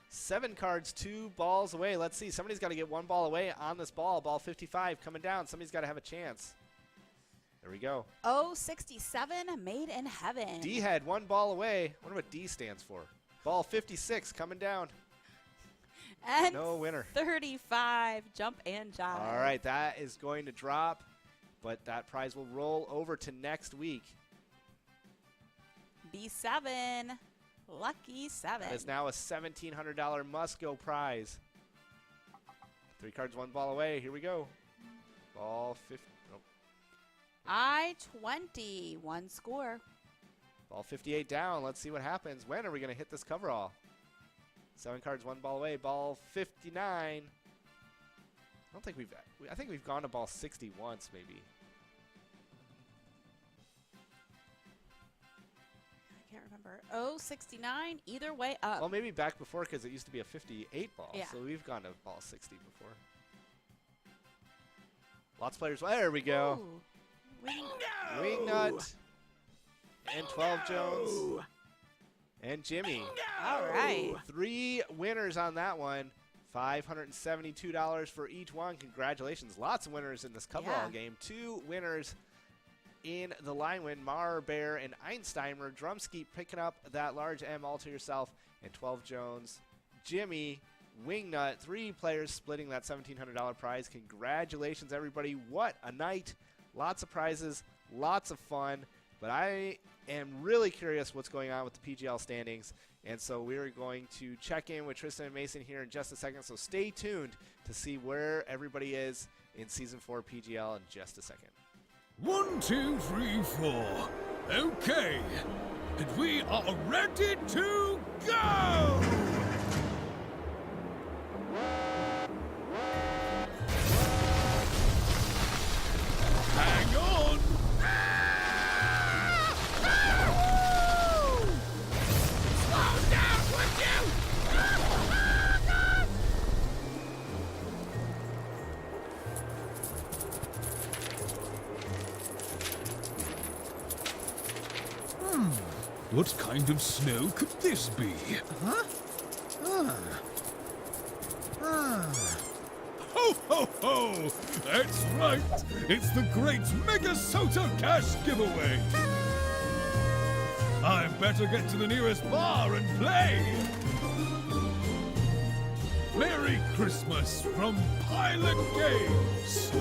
7 cards, 2 balls away. Let's see. Somebody's got to get 1 ball away on this ball. Ball 55 coming down. Somebody's got to have a chance. There we go. O67. Made in Heaven. D had 1 ball away. I wonder what D stands for. Ball 56 coming down. And No winner. 35. Jump and jive. All right, that is going to drop, but that prize will roll over to next week. B7. Lucky 7. That is now a $1,700 must-go prize. 3 cards, 1 ball away. Here we go. Ball 50. Nope. I-20. 1 score. Ball 58 down. Let's see what happens. When are we going to hit this coverall? 7 cards, 1 ball away. Ball 59. I think we've gone to ball 60 once, maybe. I can't remember. O69. Either way up. Well, maybe back before because it used to be a 58 ball. Yeah. So we've gone to ball 60 before. Lots of players. There we go. Ooh. Wing- Wingnut. And 12 Jones. And Jimmy. All right. 3 winners on that one. $572 for each one. Congratulations. Lots of winners in this coverall game. 2 winners in the line win. Mar, Bear, and Einsteimer. Drumskeet picking up that large M all to yourself. And 12 Jones. Jimmy, Wingnut. 3 players splitting that $1,700 prize. Congratulations, everybody. What a night. Lots of prizes. Lots of fun. But I am really curious what's going on with the PGL standings. And so we're going to check in with Tristan and Mason here in just a second. So stay tuned to see where everybody is in Season 4 PGL in just a second. 1, 2, 3, 4. Okay. And we are ready to go! Hang on! Slow down, would you? What kind of snow could this be? Huh? Ho, ho, ho! That's right! It's the great MegaSota cash giveaway! I better get to the nearest bar and play! Merry Christmas from Pilot Games!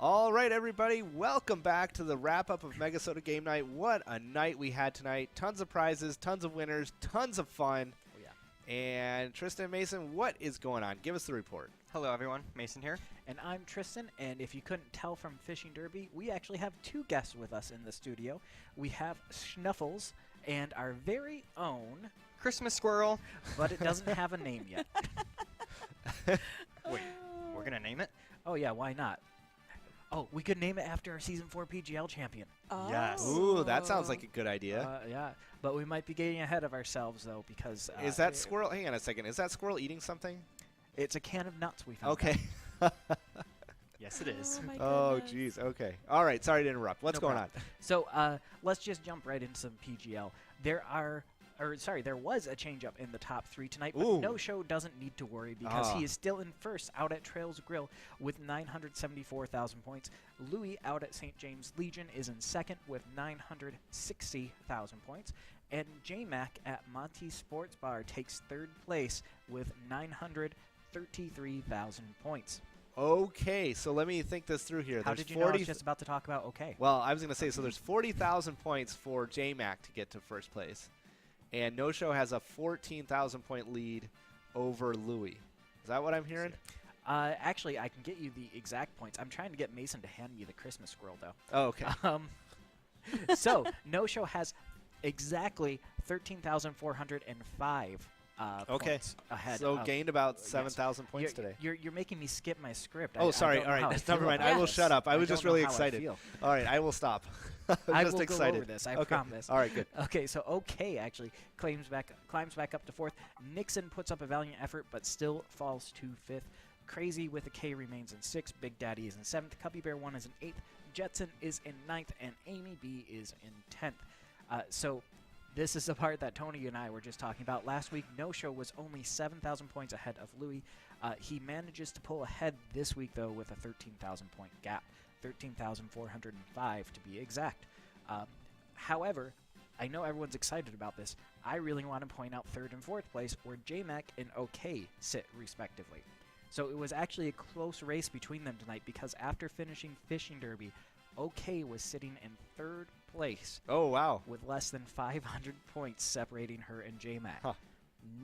All right, everybody, welcome back to the wrap-up of MegaSota Game Night. What a night we had tonight. Tons of prizes, tons of winners, tons of fun. Oh, yeah. And Tristan and Mason, what is going on? Give us the report. Hello, everyone. Mason here. And I'm Tristan, and if you couldn't tell from Fishing Derby, we actually have 2 guests with us in the studio. We have Schnuffles and our very own, Christmas squirrel. but it doesn't have a name yet. Wait, we're going to name it? Oh, yeah, why not? Oh, we could name it after our Season 4 PGL champion. Yes. Ooh, that sounds like a good idea. Yeah, but we might be getting ahead of ourselves, though, because... Is that squirrel... Hang on a second. Is that squirrel eating something? It's a can of nuts we found. Okay. Yes, it is. Oh, my Oh, goodness. jeez. Okay. All right. Sorry to interrupt. What's No going problem. on? So let's just jump right into some PGL. There was a change-up in the top 3 tonight, but Ooh. No Show doesn't need to worry because Ah. he is still in first out at Trails Grill with 974,000 points. Louis out at St. James Legion is in second with 960,000 points. And J-Mac at Monty Sports Bar takes third place with 933,000 points. Okay. So let me think this through here. How There's did you know I 40 was just about to talk about okay? Well, I was going to say, so there's 40,000 points for J-Mac to get to first place. And No Show has a 14,000 point lead over Louis. Is that what I'm hearing? Actually, I can get you the exact points. I'm trying to get Mason to hand me the Christmas squirrel, though. Oh, okay. So, No Show has exactly 13,405 Okay. points ahead. So of, gained about yes. 7,000 points today. You're making me skip my script. Oh, I sorry. don't know All how right. I feel Never mind. about I will this. shut up. I was don't just know really how I excited. feel. All right. I will stop. I'm I just will excited. go over this. I Okay. promise. All right. Good. Okay, so OK actually climbs back up to fourth. Nixon puts up a valiant effort, but still falls to fifth. Crazy with a K remains in sixth. Big Daddy is in seventh. Cubby Bear 1 is in eighth. Jetson is in ninth, and Amy B is in 10th. So this is the part that Tony and I were just talking about. Last week, No Show was only 7,000 points ahead of Louis. He manages to pull ahead this week, though, with a 13,000 point gap. 13,405 to be exact. However, I know everyone's excited about this. I really want to point out third and fourth place, where J-Mac and OK sit respectively. So it was actually a close race between them tonight because after finishing Fishing Derby, OK was sitting in third place Oh, wow. with less than 500 points separating her and J-Mac. Huh.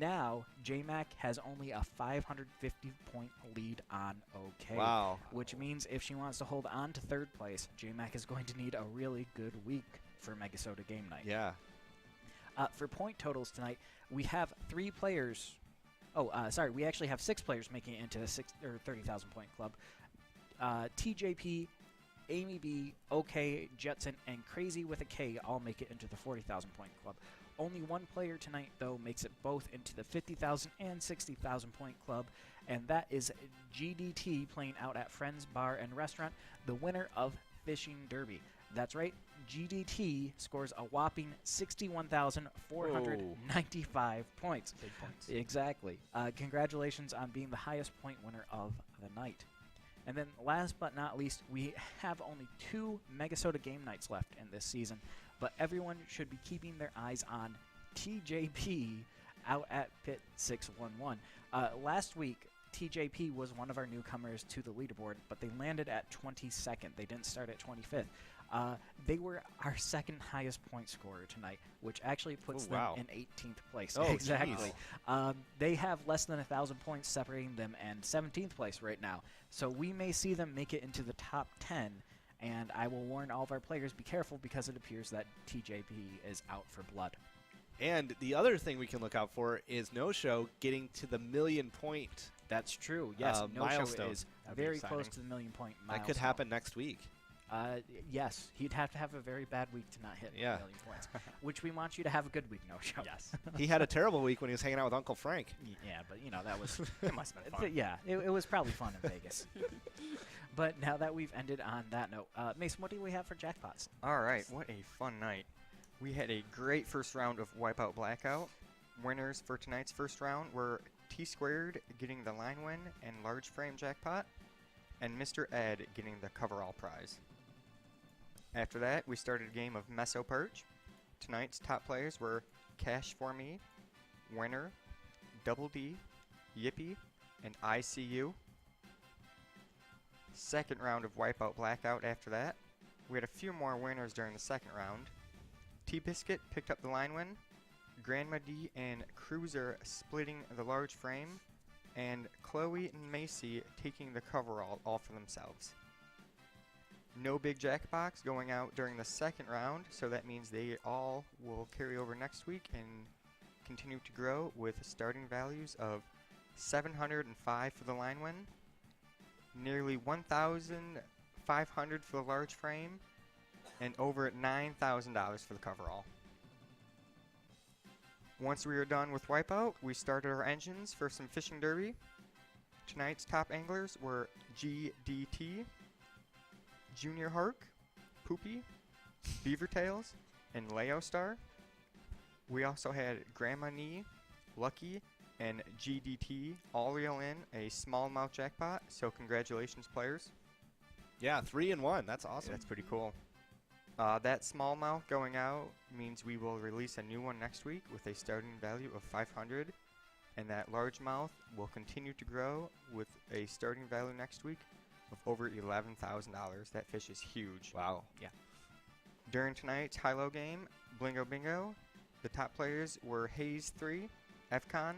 Now, J-Mac has only a 550-point lead on OK. Wow. Which means if she wants to hold on to third place, J-Mac is going to need a really good week for MegaSota game night. Yeah. For point totals tonight, we have 3 players. We actually have 6 players making it into the 30,000 point club. TJP, Amy B, OK, Jetson, and Crazy with a K all make it into the 40,000 point club. Only one player tonight, though, makes it both into the 50,000 and 60,000 point club, and that is GDT playing out at Friends Bar and Restaurant, the winner of Fishing Derby. That's right, GDT scores a whopping 61,495 points. Big points. Exactly. Congratulations on being the highest point winner of the night. And then last but not least, we have only 2 MegaSota game nights left in this season, but everyone should be keeping their eyes on TJP out at Pit 611. Last week, TJP was one of our newcomers to the leaderboard, but they landed at 22nd. They didn't start at 25th. They were our second highest point scorer tonight, which actually puts them wow. in 18th place. Oh, exactly. geez. They have less than 1,000 points separating them and 17th place right now. So we may see them make it into the top 10, and I will warn all of our players, be careful because it appears that TJP is out for blood. And the other thing we can look out for is No Show getting to the 1,000,000 point. That's true. Yes, No Show milestone. is That'd be very exciting. close to the 1,000,000 point milestone. That could happen next week. Yes, he'd have to have a very bad week to not hit Yeah. 1,000,000 points, which we want you to have a good week, No Show. Yes. He had a terrible week when he was hanging out with Uncle Frank. Yeah, but that was It must have been fun. yeah, it was probably fun in Vegas. But now that we've ended on that note, Mason, what do we have for jackpots? All right, what a fun night. We had a great first round of Wipeout Blackout. Winners for tonight's first round were T Squared getting the line win and large frame jackpot, and Mr. Ed getting the coverall prize. After that, we started a game of Meso Perch. Tonight's top players were Cash For Me, Winner, Double D, Yippee, and ICU. Second round of Wipeout Blackout after that. We had a few more winners during the second round. T-Biscuit picked up the line win, Grandma D and Cruiser splitting the large frame, and Chloe and Macy taking the coverall all for themselves. No big jackbox going out during the second round, so that means they all will carry over next week and continue to grow with starting values of 705 for the line win, nearly 1,500 for the large frame, and over $9,000 for the coverall. Once we were done with Wipeout, we started our engines for some Fishing Derby. Tonight's top anglers were GDT, Junior Hark, Poopy, Beaver Tails, and Leo Star. We also had Grandma Nee, Lucky, and GDT all reel in a smallmouth jackpot, so congratulations, players. Yeah, 3 and 1. That's awesome. That's pretty cool. That smallmouth going out means we will release a new one next week with a starting value of 500, and that largemouth will continue to grow with a starting value next week of over $11,000. That fish is huge. Wow. Yeah. During tonight's high-low game, Blingo Bingo, the top players were Hayes 3, FCon,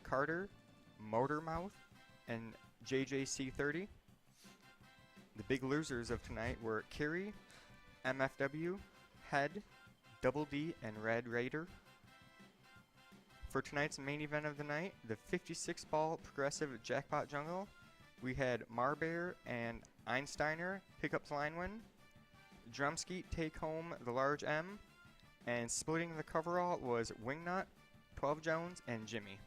Carter, Motormouth, and JJC30. The big losers of tonight were Kiri, MFW, Head, Double D, and Red Raider. For tonight's main event of the night, the 56-ball progressive jackpot jungle, we had Marbear and Einsteiner pick up the line win, Drumskeet take home the large M, and splitting the coverall was Wingnut, 12 Jones, and Jimmy.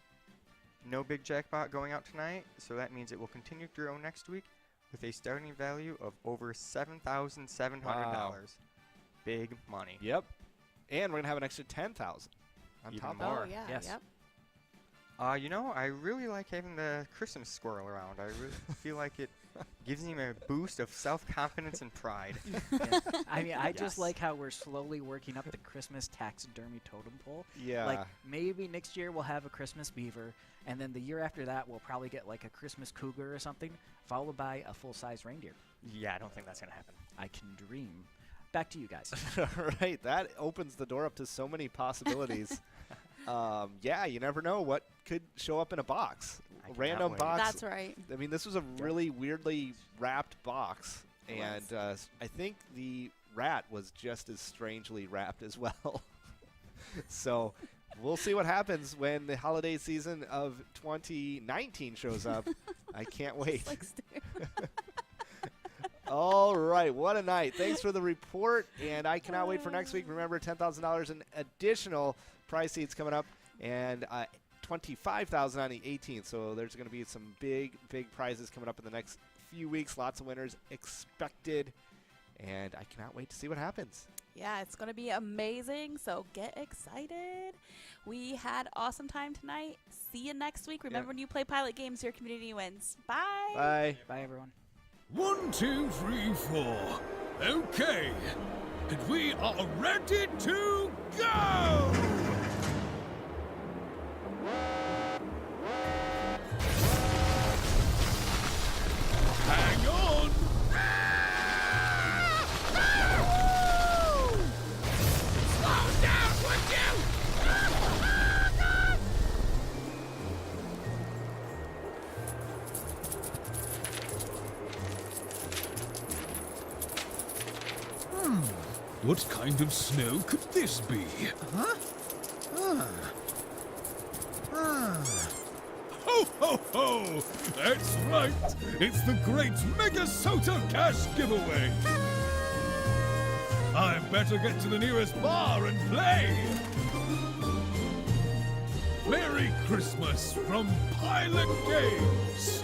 No big jackpot going out tonight, so that means it will continue to grow next week with a starting value of over $7,700. Wow. Big money. Yep. And we're going to have an extra 10,000 on Even top more. of Oh, it. yeah. Yes. Yep. You know, I really like having the Christmas squirrel around. I really feel like it gives him a boost of self-confidence and pride. I mean, I just Yes. like how we're slowly working up the Christmas taxidermy totem pole. Yeah. Like, maybe next year we'll have a Christmas beaver, and then the year after that we'll probably get like a Christmas cougar or something, followed by a full-size reindeer. Yeah, I don't think that's going to happen. I can dream. Back to you guys. Right. That opens the door up to so many possibilities. Yeah, you never know what could show up in a box. I A cannot random wait. box. That's right. I mean, this was a really weirdly wrapped box. It And I think the rat was just as strangely wrapped as well. So we'll see what happens when the holiday season of 2019 shows up. I can't wait. Like Stu. All right, what a night. Thanks for the report, and I cannot wait for next week. Remember, $10,000 in additional prize seeds coming up, and $25,000 on the 18th. So there's going to be some big prizes coming up in the next few weeks. Lots of winners expected, and I cannot wait to see what happens. Yeah, it's going to be amazing. So get excited. We had awesome time tonight. See you next week. Remember, when you play pilot games, your community wins. Bye. Bye. Bye, everyone. 1, 2, 3, 4. Okay. And we are ready to go! Hang on! Slow down, would you? What kind of snow could this be? Huh? Ho, ho, ho! That's right! It's the great MegaSota cash giveaway! I better get to the nearest bar and play! Merry Christmas from Pilot Games!